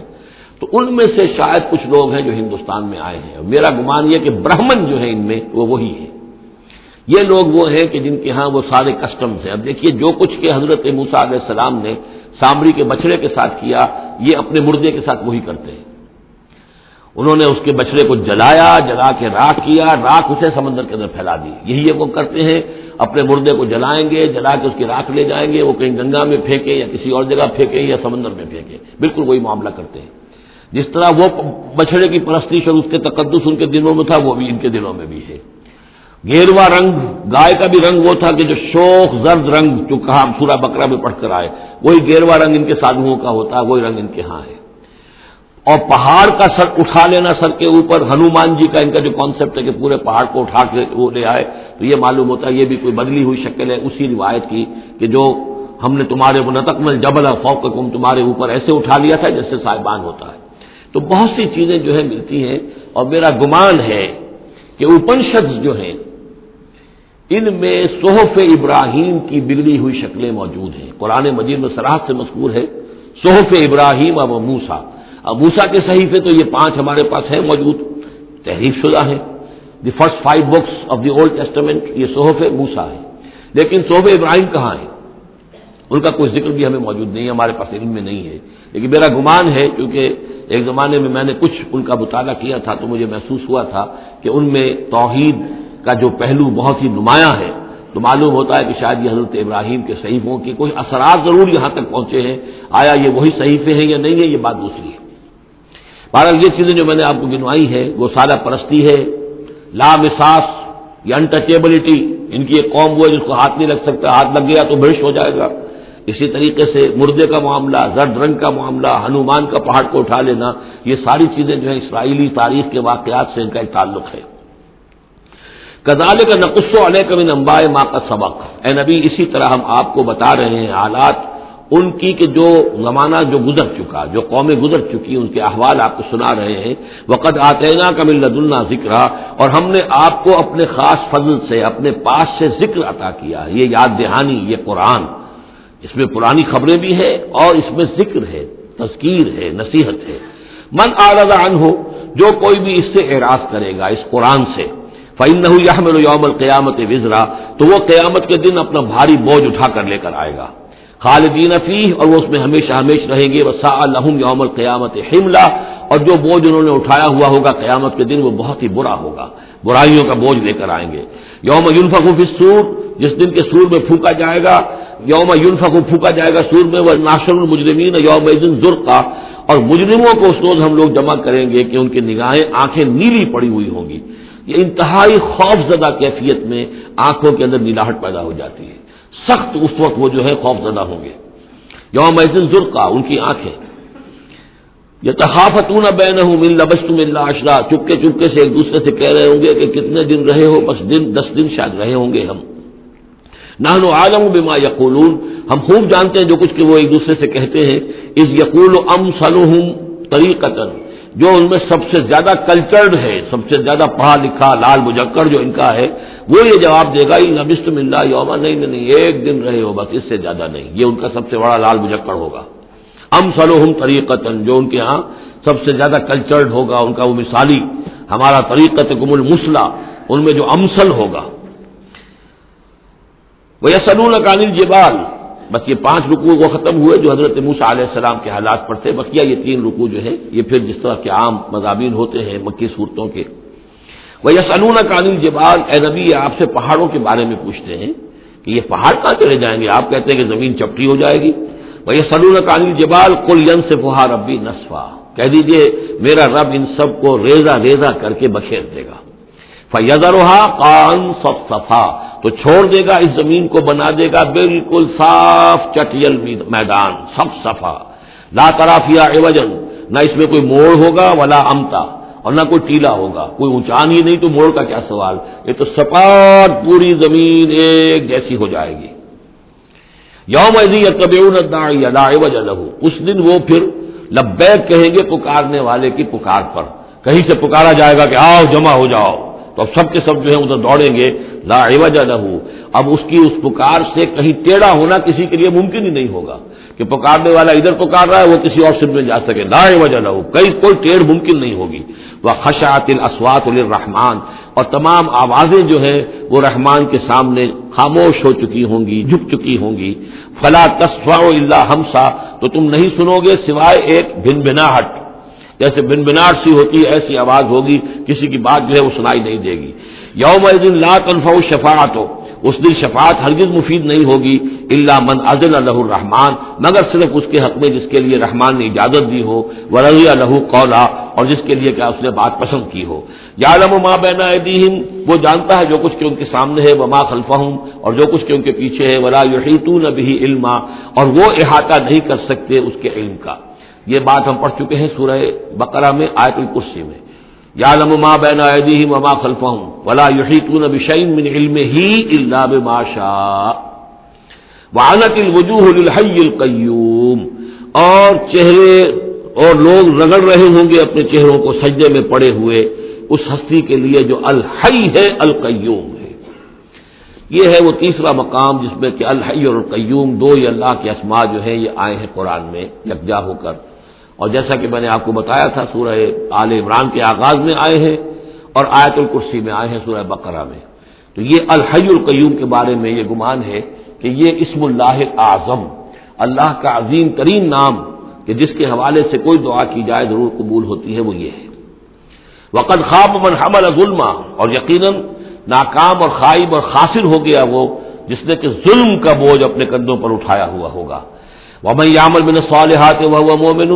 تو ان میں سے شاید کچھ لوگ ہیں جو ہندوستان میں آئے ہیں، اور میرا گمان یہ کہ برہمن جو ہیں ان میں وہ وہی ہیں، یہ لوگ وہ ہیں کہ جن کے ہاں وہ سارے کسٹمز ہیں۔ اب دیکھیے جو کچھ کہ حضرت موسیٰ علیہ السلام نے سامری کے بچڑے کے ساتھ کیا، یہ اپنے مردے کے ساتھ وہی کرتے ہیں۔ انہوں نے اس کے بچڑے کو جلایا، جلا کے راکھ کیا، راکھ اسے سمندر کے اندر پھیلا دی، یہی یہ وہ کرتے ہیں، اپنے مردے کو جلائیں گے، جلا کے اس کی راکھ لے جائیں گے، وہ کہیں گنگا میں پھینکیں یا کسی اور جگہ پھینکیں یا سمندر میں پھینکیں، بالکل وہی معاملہ کرتے ہیں۔ جس طرح وہ بچڑے کی پرستش اور اس کے تقدس ان کے دلوں میں تھا، وہ بھی ان کے دلوں میں بھی ہے۔ گیروا رنگ، گائے کا بھی رنگ وہ تھا کہ جو شوخ زرد رنگ جو کہا سورہ بقرہ میں پڑھ کر آئے، وہی گیروا رنگ ان کے سادھوؤں کا ہوتا ہے، وہی رنگ ان کے ہاں ہے۔ اور پہاڑ کا سر اٹھا لینا سر کے اوپر، ہنومان جی کا ان کا جو کانسیپٹ ہے کہ پورے پہاڑ کو اٹھا کے وہ لے آئے، تو یہ معلوم ہوتا ہے یہ بھی کوئی بدلی ہوئی شکل ہے اسی روایت کی کہ جو ہم نے تمہارے نتقنا الجبل فوقکم، تمہارے اوپر ایسے اٹھا لیا تھا جیسے سائبان ہوتا ہے۔ تو بہت سی چیزیں جو ہے ملتی ہیں، اور میرا گمان ہے کہ اپنشدز جو ہیں ان میں صحف ابراہیم کی بگڑی ہوئی شکلیں موجود ہیں۔ قرآن مجید میں صراحت سے مذکور ہے صحف ابراہیم و موسیٰ، اب موسیٰ کے صحیفے تو یہ 5 ہمارے پاس ہیں موجود، تحریف شدہ ہیں، the first 5 books of the old testament یہ صحف موسیٰ ہے، لیکن صحف ابراہیم کہاں ہے؟ ان کا کوئی ذکر بھی ہمیں موجود نہیں ہے، ہمارے پاس علم میں نہیں ہے، لیکن میرا گمان ہے کیونکہ ایک زمانے میں نے کچھ ان کا مطالعہ کیا تھا تو مجھے محسوس ہوا تھا کہ ان میں توحید کا جو پہلو بہت ہی نمایاں ہے، تو معلوم ہوتا ہے کہ شاید یہ حضرت ابراہیم کے صحیفوں کے کچھ اثرات ضرور یہاں تک پہنچے ہیں، آیا یہ وہی صحیفے ہیں یا نہیں ہے یہ بات دوسری ہے۔ بہرحال یہ چیزیں جو میں نے آپ کو گنوائی ہیں وہ سادہ پرستی ہے، لامساس یا انٹچیبلٹی، ان کی ایک قوم وہ ہے جس کو ہاتھ نہیں لگ سکتا، ہاتھ لگ گیا تو برش ہو جائے گا۔ اسی طریقے سے مردے کا معاملہ، زرد رنگ کا معاملہ، ہنومان کا پہاڑ کو اٹھا لینا، یہ ساری چیزیں جو ہیں اسرائیلی تاریخ کے واقعات سے ان کا ایک تعلق ہے۔ کذالک نقص علیک من انباء ما قد سبق، اے نبی اسی طرح ہم آپ کو بتا رہے ہیں حالات ان کی کہ جو زمانہ جو گزر چکا، جو قومیں گزر چکی، ان کے احوال آپ کو سنا رہے ہیں. وقد آتیناک من لدنا ذکرا، اور ہم نے آپ کو اپنے خاص فضل سے، اپنے پاس سے ذکر عطا کیا. یہ یاد دہانی، یہ قرآن، اس میں پرانی خبریں بھی ہیں اور اس میں ذکر ہے، تذکیر ہے، نصیحت ہے. من اعرض عنہ، جو کوئی بھی اس سے اعراض کرے گا، اس قرآن سے، فإنہ یحمل یوم القیامت وزرا، تو وہ قیامت کے دن اپنا بھاری بوجھ اٹھا کر لے کر آئے گا. خالدین فیہ، اور وہ اس میں ہمیشہ ہمیشہ رہیں گے. وساء لہم یوم القیامت حملا، اور جو بوجھ انہوں نے اٹھایا ہوا ہوگا قیامت کے دن وہ بہت ہی برا ہوگا، برائیوں کا بوجھ لے کر آئیں گے. یوم ینفخ فی الصور، جس دن کے سور میں پھونکا جائے گا، یوم ینفخ پھونکا جائے گا سور میں. ونحشر المجرمین یومئذ زرقا، اور مجرموں کو اس روز ہم لوگ جمع کریں گے کہ ان کی نگاہیں، آنکھیں نیلی پڑی ہوئی ہوں گی. یہ انتہائی خوف زدہ کیفیت میں آنکھوں کے اندر نیلاہٹ پیدا ہو جاتی ہے. سخت اس وقت وہ جو ہے خوف زدہ ہوں گے. یومئذ زرقا، ان کی آنکھیں. یتخافتون بینہم ان لبثتم الا عشرا، چپکے چپکے سے ایک دوسرے سے کہہ رہے ہوں گے کہ کتنے دن رہے ہو، بس 10 دن شاید رہے ہوں گے ہم. نحن عالم بما یقولون، ہم خوب جانتے ہیں جو کچھ کہ وہ ایک دوسرے سے کہتے ہیں. اذ یقول امثلهم طریقۃ، جو ان میں سب سے زیادہ کلچرڈ ہے، سب سے زیادہ پڑھا لکھا لال مجکر جو ان کا ہے، وہ یہ جواب دے گا ان لبثتم الا یوما، نہیں ایک دن رہے ہو بس، اس سے زیادہ نہیں. یہ ان کا سب سے بڑا لال مجکر ہوگا. امثلهم طریقۃ، جو ان کے ہاں سب سے زیادہ کلچرڈ ہوگا، ان کا وہ مثالی. ہمارا طریقتکم المثلی، ان میں جو امثل ہوگا. وَيَسْأَلُونَكَ عَنِ الْجِبَالِ، بس یہ 5 رکوع وہ ختم ہوئے جو حضرت موسیٰ علیہ السلام کے حالات پر تھے. بقیہ یہ 3 رکوع جو ہے یہ پھر جس طرح کے عام مضامین ہوتے ہیں مکی صورتوں کے. وَيَسْأَلُونَكَ عَنِ الْجِبَالِ، اے نبی آپ سے پہاڑوں کے بارے میں پوچھتے ہیں کہ یہ پہاڑ کہاں چلے جائیں گے، آپ کہتے ہیں کہ زمین چپٹی ہو جائے گی. وَيَسْأَلُونَكَ عَنِ الْجِبَالِ قُلْ يَنسِفُهَا رَبِّي نَسْفًا، کہہ دیجئے میرا رب ان سب کو ریزہ ریزہ کر کے بکھیر دے گا. فَيَذَرُهَا قَاعًا صَفْصَفًا، تو چھوڑ دے گا اس زمین کو، بنا دے گا بالکل صاف چٹیل میدان، صفصفا. لا ترى فيها عوجا، نہ اس میں کوئی موڑ ہوگا، ولا امتا، اور نہ کوئی ٹیلا ہوگا. کوئی اونچان ہی نہیں تو موڑ کا کیا سوال، یہ تو سپاٹ پوری زمین ایک جیسی ہو جائے گی. یومئذ یتبعون الداعی لا عوج له، اس دن وہ پھر لبیک کہیں گے پکارنے والے کی پکار پر. کہیں سے پکارا جائے گا کہ آؤ جمع ہو جاؤ، تو اب سب کے سب جو ہے ادھر دوڑیں گے. لا عوج له، اب اس کی اس پکار سے کہیں ٹیڑھا ہونا کسی کے لیے ممکن ہی نہیں ہوگا کہ پکارنے والا ادھر پکار رہا ہے وہ کسی اور سمت میں جا سکے. لا عوج له، کوئی ٹیڑھ ممکن نہیں ہوگی. وخشعت الاصوات للرحمن، اور تمام آوازیں جو ہیں وہ رحمان کے سامنے خاموش ہو چکی ہوں گی، جھک چکی ہوں گی. فلا تسمع الا همسا، تو تم نہیں سنو گے سوائے ایک بھنبھناہٹ، جیسے بھنبھناہٹ سی ہوتی ہے ایسی آواز ہوگی، کسی کی بات جو ہے وہ سنائی نہیں دے گی. یومئذ لا تنفع الشفاعۃ، اس دن شفاعت ہرگز مفید نہیں ہوگی. الا من اذن له الرحمن، مگر صرف اس کے حق میں جس کے لیے رحمان نے اجازت دی ہو. ورضی له قولا، اور جس کے لیے کہ اس نے بات پسند کی ہو. یعلم ما بین ایدیہم، وہ جانتا ہے جو کچھ کہ ان کے سامنے ہے. وما خلفہم، اور جو کچھ کہ ان کے پیچھے ہے. ولا یحیطون به علما، اور وہ احاطہ نہیں کر سکتے اس کے علم کا. یہ بات ہم پڑھ چکے ہیں سورہ بقرہ میں آیت الکرسی میں. یعلم ما بین ایدیہم وما خلفہم ولا یحیطون بشیء من علمہ الا بما شاء. وعنت الوجوہ للحی القیوم، اور چہرے اور لوگ رگڑ رہے ہوں گے اپنے چہروں کو سجدے میں پڑے ہوئے اس ہستی کے لیے جو الحی ہے، القیوم ہے. یہ ہے وہ تیسرا مقام جس میں کہ الحی اور القیوم دو یہ اللہ کے اسماء جو ہیں یہ آئے ہیں قرآن میں یکجا ہو کر. اور جیسا کہ میں نے آپ کو بتایا تھا سورہ آل عمران کے آغاز میں آئے ہیں اور آیت الکرسی میں آئے ہیں سورہ بقرہ میں. تو یہ الحی القیوم کے بارے میں یہ گمان ہے کہ یہ اسم اللہ اعظم، اللہ کا عظیم ترین نام کہ جس کے حوالے سے کوئی دعا کی جائے ضرور قبول ہوتی ہے، وہ یہ ہے. وقد خاب من حمل ظلما، اور یقیناً ناکام اور خائب اور خاسر ہو گیا وہ جس نے کہ ظلم کا بوجھ اپنے کندھوں پر اٹھایا ہوا ہوگا. ومن یعمل من الصالحات وهو مؤمن،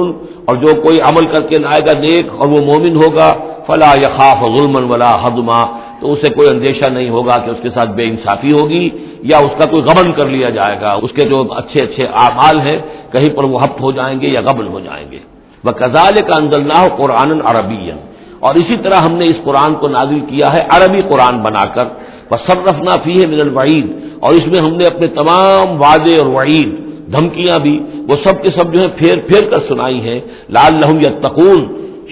اور جو کوئی عمل کر کے لائے گا نیک اور وہ مومن ہوگا. فلا یخاف ظلما ولا ہضما، تو اسے کوئی اندیشہ نہیں ہوگا کہ اس کے ساتھ بے انصافی ہوگی یا اس کا کوئی غبن کر لیا جائے گا، اس کے جو اچھے اچھے اعمال ہیں کہیں پر وہ ہفت ہو جائیں گے یا غبن ہو جائیں گے. وکذالک انزلناہ قرآنا عربیا، اور اسی طرح ہم نے اس قرآن کو نازل کیا ہے عربی قرآن بنا کر. وصرفنا فیہ من الوعید، اور اس میں ہم نے اپنے تمام وعدے اور وعید دھمکیاں بھی، وہ سب کے سب جو ہے پھیر پھیر کر سنائی ہیں، لعلہم یتقون،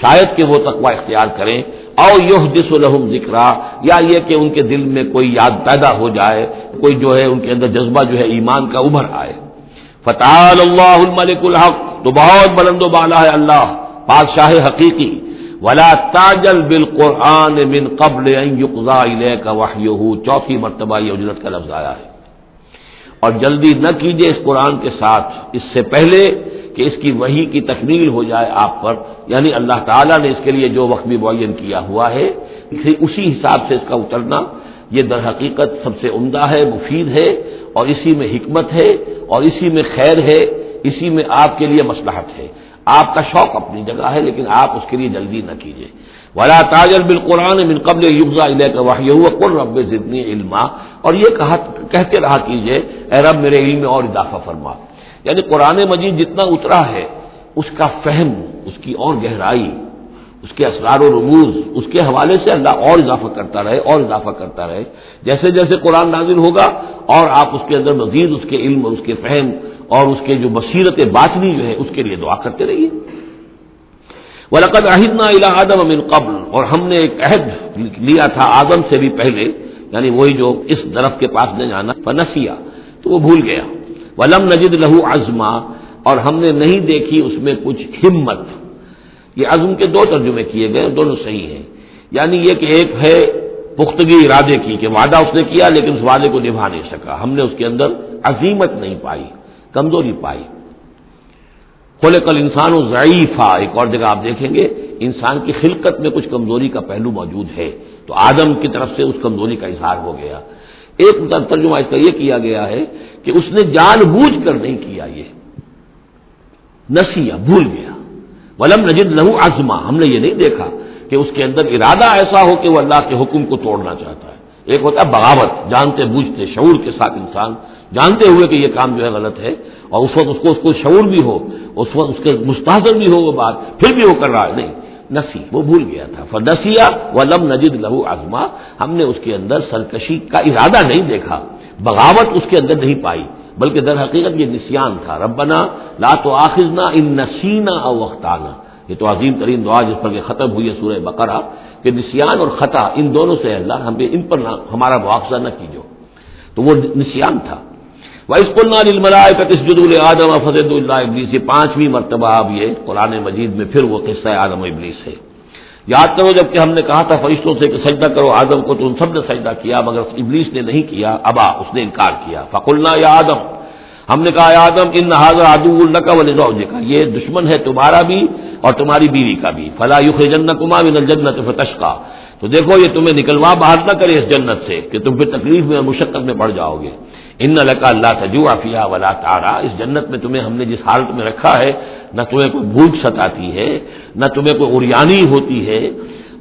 شاید کہ وہ تقوی اختیار کریں، او یحدث لہم ذکرا، یا یہ کہ ان کے دل میں کوئی یاد پیدا ہو جائے، کوئی جو ہے ان کے اندر جذبہ جو ہے ایمان کا ابھر آئے۔ فتعال اللہ الملک الحق، تو بہت بلند و بالا ہے اللہ بادشاہ حقیقی، ولا تعجل بالقرآن من قبل ان یقضى الیک وحیہ، چوتھی مرتبہ یہ اجلت کا لفظ آیا ہے، اور جلدی نہ کیجیے اس قرآن کے ساتھ اس سے پہلے کہ اس کی وحی کی تکمیل ہو جائے آپ پر، یعنی اللہ تعالیٰ نے اس کے لیے جو وقت بھی معین کیا ہوا ہے اسی حساب سے اس کا اترنا یہ در حقیقت سب سے عمدہ ہے، مفید ہے، اور اسی میں حکمت ہے، اور اسی میں خیر ہے، اسی میں آپ کے لیے مصلحت ہے۔ آپ کا شوق اپنی جگہ ہے لیکن آپ اس کے لیے جلدی نہ کیجیے۔ ولا تعجل بالقرآن من قبل یقضى الیک وحیہ وقل رب زدنی علما، اور یہ کہتے رہا کیجیے اے رب میرے علم میں اور اضافہ فرما، یعنی قرآن مجید جتنا اترا ہے اس کا فہم، اس کی اور گہرائی، اس کے اسرار و رموز، اس کے حوالے سے اللہ اور اضافہ کرتا رہے اور اضافہ کرتا رہے، جیسے جیسے قرآن نازل ہوگا اور آپ اس کے اندر مزید اس کے علم اور اس کے فہم اور اس کے جو بصیرت باطنی جو ہے اس کے لیے دعا کرتے رہیے۔ وَلَقَدْ عَهِدْنَا إِلَىٰ آدَمَ مِن قَبْلُ، اور ہم نے ایک عہد لیا تھا آدم سے بھی پہلے، یعنی وہی جو اس درخت کے پاس نہ جانا، فنسیا، تو وہ بھول گیا، وَلَمْ نَجِدْ لَهُ عَزْمًا، اور ہم نے نہیں دیکھی اس میں کچھ ہمت۔ یہ عزم کے دو ترجمے کیے گئے، دونوں صحیح ہیں، یعنی یہ کہ ایک ہے پختگی ارادے کی کہ وعدہ اس نے کیا لیکن اس وعدے کو نبھا نہیں سکا، ہم نے اس کے اندر عزیمت نہیں پائی، کمزوری پائی۔ خلق الانسان ضعیفا، ایک اور جگہ آپ دیکھیں گے انسان کی خلقت میں کچھ کمزوری کا پہلو موجود ہے، تو آدم کی طرف سے اس کمزوری کا اظہار ہو گیا۔ ایک ترجمہ اس کا یہ کیا گیا ہے کہ اس نے جان بوجھ کر نہیں کیا، یہ نسیہ، بھول گیا۔ ولم نجد لہو عزما، ہم نے یہ نہیں دیکھا کہ اس کے اندر ارادہ ایسا ہو کہ وہ اللہ کے حکم کو توڑنا چاہتا ہے۔ ایک ہوتا ہے بغاوت، جانتے بوجھتے شعور کے ساتھ انسان جانتے ہوئے کہ یہ کام جو ہے غلط ہے، اور اس وقت اس کو شعور بھی ہو، اس وقت اس کے مستحضر بھی ہو وہ بات، پھر بھی وہ کر رہا ہے، نہیں، نسی، وہ بھول گیا تھا۔ فنسیا ولم نجد لہو عزما، ہم نے اس کے اندر سرکشی کا ارادہ نہیں دیکھا، بغاوت اس کے اندر نہیں پائی، بلکہ در حقیقت یہ نسیان تھا۔ ربنا لا تؤاخذنا ان نسینا او اخطانا، یہ تو عظیم ترین دعا جس پر کہ ختم ہوئی ہے سورہ بقرہ، کہ نسیان اور خطا ان دونوں سے اللہ ان پر ہمارا مواخذہ نہ کیجو، تو وہ نسیان تھا۔ وَإِذْ قُلْنَا لِلْمَلَائِكَةِ اسْجُدُوا لِآدَمَ فَسَجَدُوا إِلَّا إِبْلِيسَ، یہ پانچویں مرتبہ اب یہ قرآن مجید میں پھر وہ قصہ آدم و ابلیس ہے۔ یاد کرو جب کہ ہم نے کہا تھا فرشتوں سے کہ سجدہ کرو آدم کو، تو ان سب نے سجدہ کیا مگر ابلیس نے نہیں کیا، ابا، اس نے انکار کیا۔ فَقُلْنَا يَا آدَمَ، ہم نے کہا یا آدم ان ھذا عدو لک ولزوجک، یہ دشمن ہے تمہارا بھی اور تمہاری بیوی کا بھی، فلا یخرجنکما من الجنۃ فتشقى، تو دیکھو یہ تمہیں نکلوا باہر نہ کرے اس جنت سے کہ تم پھر تکلیف میں اور مشقت میں پڑ جاؤ گے۔ ان لک الا تجوع فیھا ولا تعرى، اس جنت میں تمہیں ہم نے جس حالت میں رکھا ہے نہ تمہیں کوئی بھوک ستاتی ہے نہ تمہیں کوئی عریانی ہوتی ہے،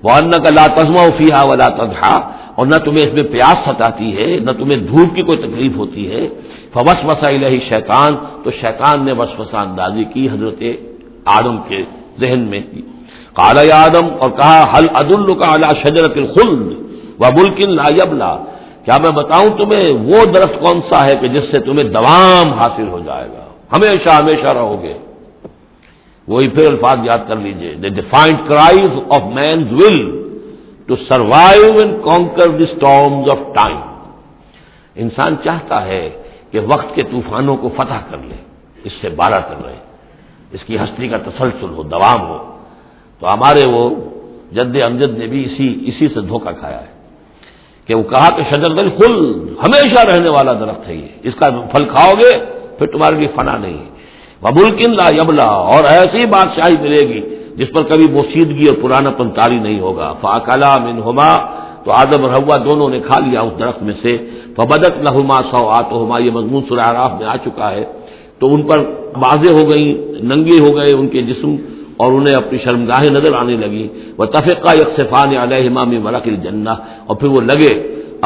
وانک لا تظمأ فیھا ولا تضحى، اور نہ تمہیں اس میں پیاس ستاتی ہے نہ تمہیں دھوپ کی کوئی تکلیف ہوتی ہے۔ فوسوس الیہ الشیطان، تو شیطان نے وسوسہ اندازی کی حضرت آدم کے ذہن میں، قال یا آدم، اور کہا هل ادلک علی شجرۃ الخلد وملک لا یبلی، کیا میں بتاؤں تمہیں وہ درخت کون سا ہے کہ جس سے تمہیں دوام حاصل ہو جائے گا، ہمیشہ ہمیشہ رہو گے۔ وہی پھر الفاظ یاد کر لیجئے، the defiant cries of man's will to survive and conquer the storms of time، انسان چاہتا ہے کہ وقت کے طوفانوں کو فتح کر لے، اس سے بارہ کر رہے، اس کی ہستی کا تسلسل ہو، دوام ہو، تو ہمارے وہ جد امجد نے بھی اسی سے دھوکہ کھایا ہے کہ وہ کہا کہ شجرۃ الخلد، ہمیشہ رہنے والا درخت ہے یہ، اس کا پھل کھاؤ گے پھر تمہارے لیے فنا نہیں ہے، وملک لا یبلی، اور ایسی بادشاہی ملے گی جس پر کبھی بوسیدگی اور پرانا پن طاری نہیں ہوگا۔ فاکلا منہما، تو آدم اور حوا دونوں نے کھا لیا اس درخت میں سے، فبدت لہما سوآتہما، یہ مضمون سورہ اعراف میں آ چکا ہے، تو ان پر واضح ہو گئی، ننگے ہو گئے ان کے جسم اور انہیں اپنی شرمگاہیں نظر آنے لگی، وطفقا یخصفان علیہما من ورق الجنہ، اور پھر وہ لگے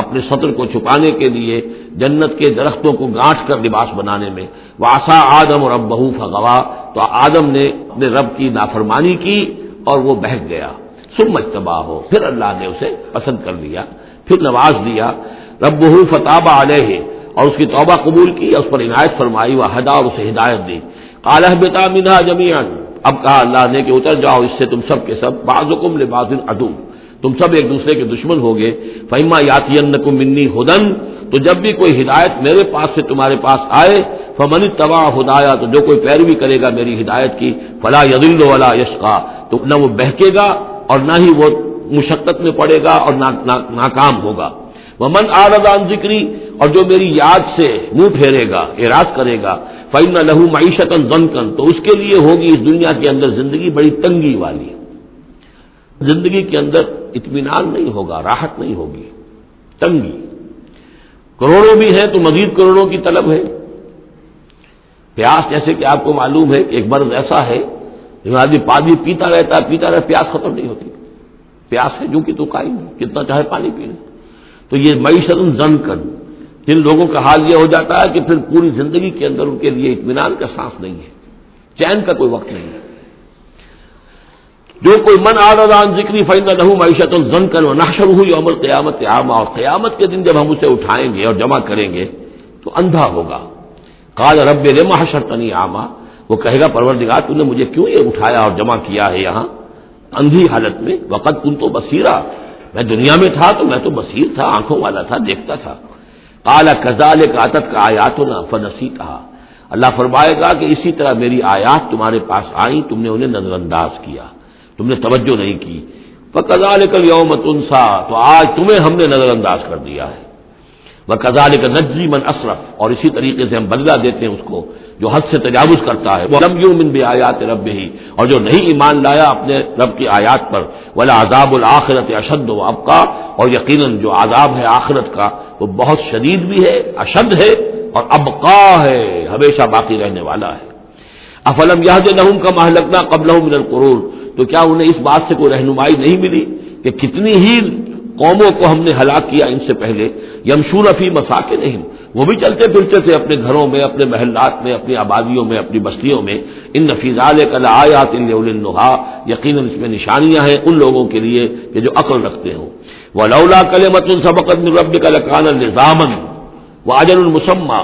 اپنے سطر کو چھپانے کے لیے جنت کے درختوں کو گانٹھ کر لباس بنانے میں۔ وعصى آدم ربہ فغوی، تو آدم نے اپنے رب کی نافرمانی کی اور وہ بہک گیا۔ ثم اجتباہ، پھر اللہ نے اسے پسند کر لیا، پھر نواز دیا، ربہ فتاب علیہ، اور اس کی توبہ قبول کی، اس پر عنایت فرمائی، وہ ہدا اور اسے ہدایت دی۔ قال اهبطا منها جميعا، اب کہا اللہ نے کہ اتر جاؤ اس سے تم سب کے سب، بعضکم لبعض عدو، تم سب ایک دوسرے کے دشمن ہوگے۔ فإما یاتینکم منی ھدی، تو جب بھی کوئی ہدایت میرے پاس سے تمہارے پاس آئے، فمن اتبع ہدایا، تو جو کوئی پیروی کرے گا میری ہدایت کی، فلا یضل ولا یشقی، تو نہ وہ بہکے گا اور نہ ہی وہ مشقت میں پڑے گا اور ناکام ہوگا۔ ومن اعرض عن ذکری، اور جو میری یاد سے منہ پھیرے گا، اعراض کرے گا، فإن له معیشۃ ضنکا، تو اس کے لیے ہوگی اس دنیا کے اندر زندگی بڑی تنگی والی، زندگی کے اندر اطمینان نہیں ہوگا، راحت نہیں ہوگی، تنگی۔ کروڑوں بھی ہیں تو مزید کروڑوں کی طلب ہے۔ پیاس، جیسے کہ آپ کو معلوم ہے کہ ایک مرض ایسا ہے جو آدمی پانی پیتا رہتا ہے، پیاس ختم نہیں ہوتی، پیاس ہے جو کہ تو قائم ہے، کتنا چاہے پانی پی لے۔ تو یہ معیشت ضنکن، جن لوگوں کا حال یہ ہو جاتا ہے کہ پھر پوری زندگی کے اندر ان کے لیے اطمینان کا سانس نہیں ہے، چین کا کوئی وقت نہیں ہے۔ جو کوئی من اعرض عن ذکری فإن له معیشۃ ضنکا ونحشرہ یوم القیامۃ اعمی، اور قیامت کے دن جب ہم اسے اٹھائیں گے اور جمع کریں گے تو اندھا ہوگا۔ قال رب لم حشرتنی اعمی، وہ کہے گا پروردگار تو نے مجھے کیوں یہ اٹھایا اور جمع کیا ہے یہاں اندھی حالت میں، وقد كنت بصیرا، میں دنیا میں تھا تو میں تو بصیر تھا، آنکھوں والا تھا، دیکھتا تھا۔ قال كذلك اتتك آیاتنا فنسیتها، اللہ فرمائے گا کہ اسی طرح میری آیات تمہارے پاس آئیں، تم نے انہیں نظر انداز کیا، تم نے توجہ نہیں کی۔ فكذلك اليوم تنسى، تو آج تمہیں ہم نے نظر انداز کر دیا ہے۔ وكذلك نجزي من اسرف، اور اسی طریقے سے ہم بدلہ دیتے ہیں اس کو جو حد سے تجاوز کرتا ہے۔ ولم يؤمن بآیات ربه، اور جو نہیں ایمان لایا اپنے رب کی آیات پر۔ ولعذاب الآخرۃ اشد وابقى، اور یقیناً جو عذاب ہے آخرت کا وہ بہت شدید بھی ہے، اشد ہے اور ابقا ہے، ہمیشہ باقی رہنے والا ہے۔ افلم یہد لهم كما اهلكنا قبلهم من القرون، تو کیا انہیں اس بات سے کوئی رہنمائی نہیں ملی کہ کتنی ہی قوموں کو ہم نے ہلاک کیا ان سے پہلے، یمشون فی مساکنہم، وہ بھی چلتے پھرتے تھے اپنے گھروں میں، اپنے محلات میں، اپنی آبادیوں میں، اپنی بستیوں میں۔ ان فی ذلک لآیات لأولی النہی، یقیناً اس میں نشانیاں ہیں ان لوگوں کے لیے کہ جو عقل رکھتے ہوں۔ ولولا کلمۃ سبقت من ربک لکان لزاما واجل مسمى،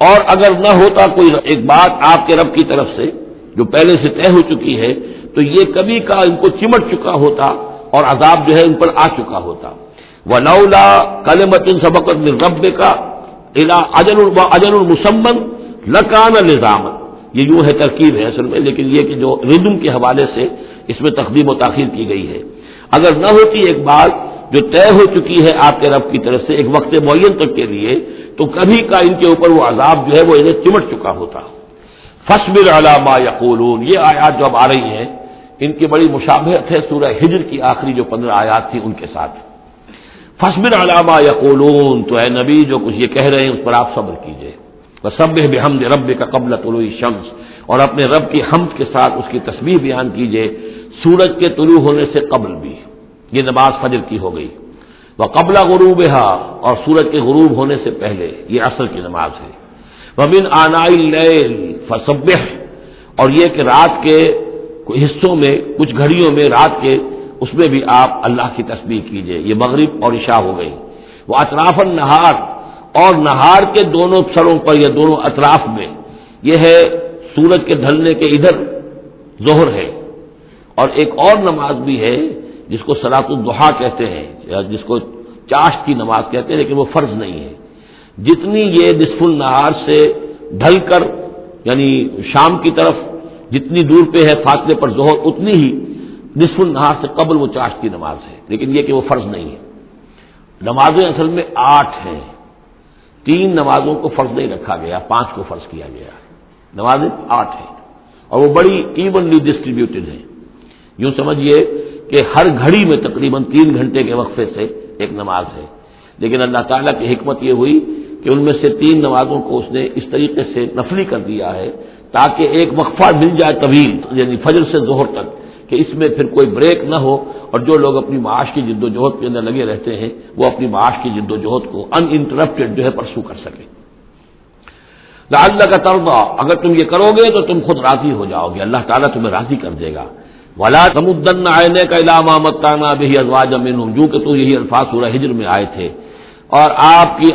اور اگر نہ ہوتا کوئی ایک بات آپ کے رب کی طرف سے جو پہلے سے طے ہو چکی ہے تو یہ کبھی کا ان کو چمٹ چکا ہوتا اور عذاب جو ہے ان پر آ چکا ہوتا۔ ولولا کلمۃ سبقت من ربک الی اجل مسمى لکان لزاما، یہ یوں ہے ترکیب ہے اصل میں، لیکن یہ کہ جو ردم کے حوالے سے اس میں تقدیم و تاخیر کی گئی ہے۔ اگر نہ ہوتی ایک بات جو طے ہو چکی ہے آپ کے رب کی طرف سے ایک وقت معین تک کے لیے، تو کبھی کا ان کے اوپر وہ عذاب جو ہے وہ انہیں چمٹ چکا ہوتا۔ فاصبر علی ما یقولون، یہ آیات جو اب آ رہی ہیں ان کی بڑی مشابہت ہے سورہ ہجر کی آخری جو 15 آیات تھی ان کے ساتھ۔ فاصبر علی ما یقولون، تو اے نبی جو کچھ یہ کہہ رہے ہیں اس پر آپ صبر کیجئے۔ وسبح بحمد ربک قبل طلوع الشمس، اور اپنے رب کی حمد کے ساتھ اس کی تسبیح بیان کیجئے سورج کے طلوع ہونے سے قبل بھی، یہ نماز فجر کی ہو گئی۔ وقبل غروبها، اور سورج کے غروب ہونے سے پہلے، یہ عصر کی نماز ہے۔ ومن آناء اللیل فسبح، اور یہ کہ رات کے حصوں میں، کچھ گھڑیوں میں رات کے، اس میں بھی آپ اللہ کی تسبیح کیجئے، یہ مغرب اور عشاء ہو گئی۔ وہ اطراف النہار، اور نہار کے دونوں سروں پر یا دونوں اطراف میں، یہ ہے سورج کے ڈھلنے کے ادھر ظہر ہے، اور ایک اور نماز بھی ہے جس کو صلاۃ الضحیٰ کہتے ہیں، یا جس کو چاشت کی نماز کہتے ہیں، لیکن وہ فرض نہیں ہے۔ جتنی یہ نصف النہار سے ڈھل کر یعنی شام کی طرف جتنی دور پہ ہے فاصلے پر ظہر، اتنی ہی نصف النہار سے قبل وہ چاشت کی نماز ہے، لیکن یہ کہ وہ فرض نہیں ہے۔ نمازیں اصل میں 8 ہیں، 3 نمازوں کو فرض نہیں رکھا گیا، 5 کو فرض کیا گیا، نمازیں 8 ہیں، اور وہ بڑی ایونلی ڈسٹریبیوٹڈ ہیں۔ یوں سمجھیے کہ ہر گھڑی میں تقریباً 3 گھنٹے کے وقفے سے ایک نماز ہے، لیکن اللہ تعالیٰ کی حکمت یہ ہوئی کہ ان میں سے 3 نمازوں کو اس نے اس طریقے سے نفلی کر دیا ہے تاکہ ایک وقفہ مل جائے طویل، یعنی فجر سے ظہر تک، کہ اس میں پھر کوئی بریک نہ ہو، اور جو لوگ اپنی معاش کی جد و جہد کے اندر لگے رہتے ہیں وہ اپنی معاش کی جد و جہد کو ان انٹرپٹڈ جو ہے پرسو کر سکیں۔ لعلک ترضی، اگر تم یہ کرو گے تو تم خود راضی ہو جاؤ گے، اللہ تعالیٰ تمہیں راضی کر دے گا۔ ولا تمدن عینیک الی ما متعنا به ازواجا منهم، جو کہ تو یہی الفاظ سورہ ہجر میں آئے تھے، اور آپ کی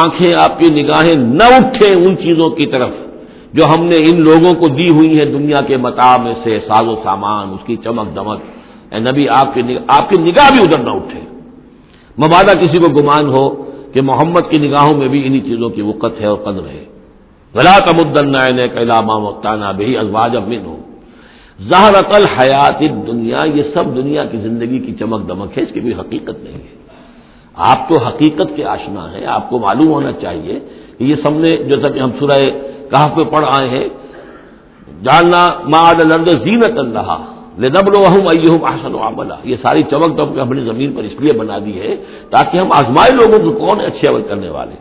آنکھیں آپ کی نگاہیں نہ اٹھیں ان چیزوں کی طرف جو ہم نے ان لوگوں کو دی ہوئی ہیں دنیا کے متاع میں سے، ساز و سامان، اس کی چمک دمک۔ اے نبی آپ کی نگاہ بھی ادھر نہ اٹھے، مبادا کسی کو گمان ہو کہ محمد کی نگاہوں میں بھی انہی چیزوں کی وقت ہے اور قدر ہے۔ وَلَا تَمُدَّنَّ عَيْنَيْكَ إِلَىٰ مَا مَتَّعْنَا بِهِ أَزْوَاجًا مِّنْهُمْ زَهْرَةَ الْحَيَاةِ الدُّنْيَا، یہ سب دنیا کی زندگی کی چمک دمک ہے، اس کی کوئی حقیقت نہیں ہے۔ آپ تو حقیقت کے آشنا ہیں، آپ کو معلوم ہونا چاہیے کہ یہ سب نے، جیسا کہ ہم سورہ کہف میں پڑھ آئے ہیں، جعلنا ما علی الارض زینۃ لہا لنبلوہم ایہم احسن عملا، یہ ساری چمک دمک ہم نے زمین پر اس لیے بنا دی ہے تاکہ ہم آزمائے لوگوں کو کون ہے اچھے عمل کرنے والے۔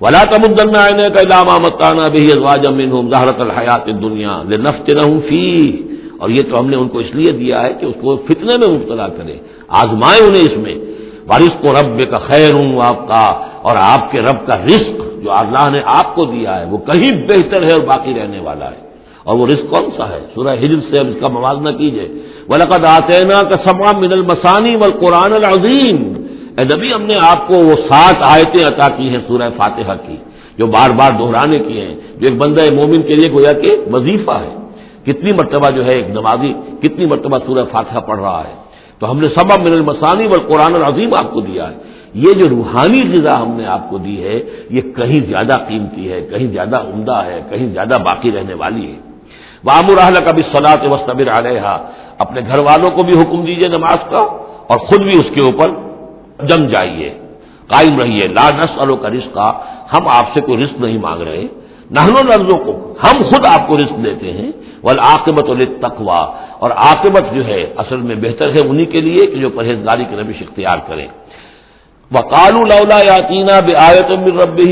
ولا تمدن عینیک الی ما متعنا بہ ازواجا منہم زہرۃ الحیاۃ الدنیا لنفتنہم فیہ، اور یہ تو ہم نے ان کو اس لیے دیا ہے کہ اس کو فتنے میں مبتلا کرے، آزمائے انہیں اس میں۔ ورزق ربک خیر وابقی، اور آپ کے رب کا رزق جو اللہ نے آپ کو دیا ہے وہ کہیں بہتر ہے اور باقی رہنے والا ہے۔ اور وہ رزق کون سا ہے؟ سورہ ہجر سے اب اس کا موازنہ کیجئے۔ وَلَقَدْ آتَيْنَاكَ سَبْعًا مِّنَ الْمَثَانِي وَالْقُرْآنِ الْعَظِيمِ، اے نبی ہم نے آپ کو وہ 7 آیتیں عطا کی ہیں سورہ فاتحہ کی، جو بار بار دہرانے کی ہیں، جو ایک بندہ مومن کے لیے گویا کہ وظیفہ ہے۔ کتنی مرتبہ جو ہے ایک نمازی کتنی مرتبہ سورہ فاتحہ پڑھ رہا ہے؟ تو ہم نے سبع من المثانی والقرآن العظیم آپ کو دیا ہے۔ یہ جو روحانی غذا ہم نے آپ کو دی ہے یہ کہیں زیادہ قیمتی ہے، کہیں زیادہ عمدہ ہے، کہیں زیادہ باقی رہنے والی ہے۔ وَأَمُرْ أَهْلَكَ بِالصَّلَاةِ وَاصْطَبِرْ عَلَيْهَا، اپنے گھر والوں کو بھی حکم دیجئے نماز کا اور خود بھی اس کے اوپر جم جائیے، قائم رہیے۔ لا نسألک رزقا، ہم آپ سے کوئی رزق نہیں مانگ رہے، نحن نرزقک، ہم خود آپ کو رزق دیتے ہیں۔ والعاقبۃ للتقوی، اور عاقبت جو ہے اصل میں بہتر ہے انہی کے لیے کہ جو پرہیزگاری کی روش اختیار کریں۔ وقالوا لولا یاتینا بآیۃ من ربہ،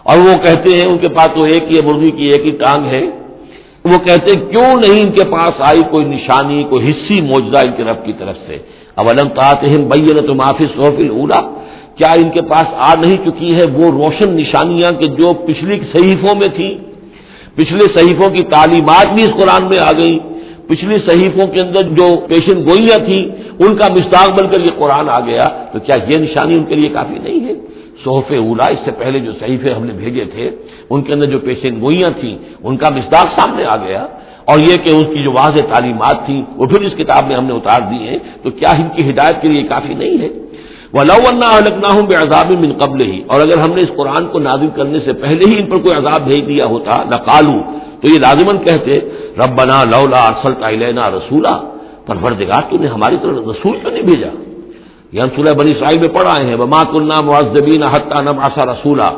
اور وہ کہتے ہیں ان کے پاس تو ایک ہی مرغی کی ایک ہی ٹانگ ہے، وہ کہتے ہیں کیوں نہیں ان کے پاس آئی کوئی نشانی، کوئی حصی معجزہ ان کے رب کی طرف سے۔ اولم تاتہم بینۃ ما فی الصحف الاولی، کیا ان کے پاس آ نہیں چکی ہے وہ روشن نشانیاں کہ جو پچھلی صحیفوں میں تھیں؟ پچھلے صحیفوں کی تعلیمات بھی اس قرآن میں آ گئی، پچھلی صحیفوں کے اندر جو پیشن گوئیاں تھیں ان کا مصداق بن کر یہ قرآن آ گیا، تو کیا یہ نشانی ان کے لیے کافی نہیں ہے؟ صحف اولی، اس سے پہلے جو صحیفے ہم نے بھیجے تھے ان کے اندر جو پیشن گوئیاں تھیں ان کا مصداق سامنے آ گیا، اور یہ کہ اس کی جو واضح تعلیمات تھیں وہ پھر اس کتاب میں ہم نے اتار دی ہیں، تو کیا ان کی ہدایت کے لیے کافی نہیں ہے؟ وَلَوْ أَنَّا أَهْلَكْنَاهُمْ بِعَذَابٍ مِّن قَبْلِهِ، اور اگر ہم نے اس قرآن کو نازل کرنے سے پہلے ہی ان پر کوئی عذاب بھیج دیا ہوتا، لَقَالُوا، تو یہ لازماً کہتے ربنا لولا ارسلت الینا رسولا، پروردگار تو نے ہماری طرف رسول کیوں نہیں بھیجا؟ یہ ہم سورہ بنی اسرائیل میں پڑھ آئے ہیں، وما كنا معذبین حتى نبعث رسولا،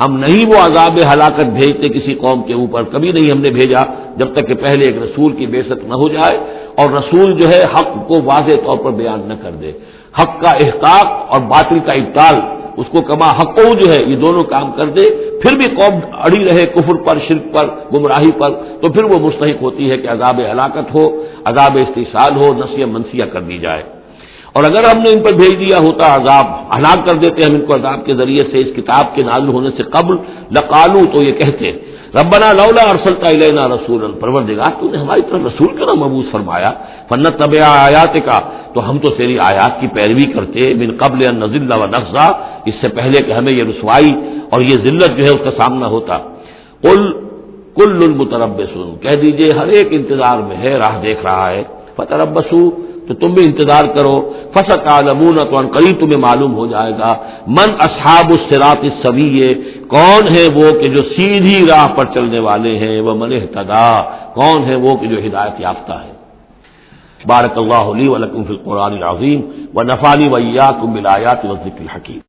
ہم نہیں وہ عذاب ہلاکت بھیجتے کسی قوم کے اوپر، کبھی نہیں ہم نے بھیجا جب تک کہ پہلے ایک رسول کی بعثت نہ ہو جائے، اور رسول جو ہے حق کو واضح طور پر بیان نہ کر دے، حق کا احقاق اور باطل کا ابطال، اس کو کما حق جو ہے یہ دونوں کام کر دے، پھر بھی قوم اڑی رہے کفر پر، شرک پر، گمراہی پر، تو پھر وہ مستحق ہوتی ہے کہ عذاب ہلاکت ہو، عذاب استحصال ہو، نسیہ منسیہ کر دی جائے۔ اور اگر ہم نے ان پر بھیج دیا ہوتا عذاب، ہلاک کر دیتے ہم ان کو عذاب کے ذریعے سے اس کتاب کے نازل ہونے سے قبل، لقالو، تو یہ کہتے ربنا لولا ارسلت الینا رسولا، پروردگار تو نے ہماری طرف رسول کیوں نہ مبعوث فرمایا، فنتبع آیاتک، تو ہم تو تیری آیات کی پیروی کرتے، من قبل ان نذل ونخزى، اس سے پہلے کہ ہمیں یہ رسوائی اور یہ ذلت جو ہے اس کا سامنا ہوتا۔ قل کل متربص، کہہ دیجئے ہر ایک انتظار میں ہے، راہ دیکھ رہا ہے، فتربصوا، تو تم بھی انتظار کرو، فستعلمون، تو ان قریب تمہیں معلوم ہو جائے گا، من اصحاب الصراط السوی، کون ہے وہ کہ جو سیدھی راہ پر چلنے والے ہیں، وہ من اہتدی، کون ہے وہ کہ جو ہدایت یافتہ ہے۔ بارک اللہ لی ولکم فی القرآن العظیم ونفعنی وإیاکم بالآیات والذکر الحکیم۔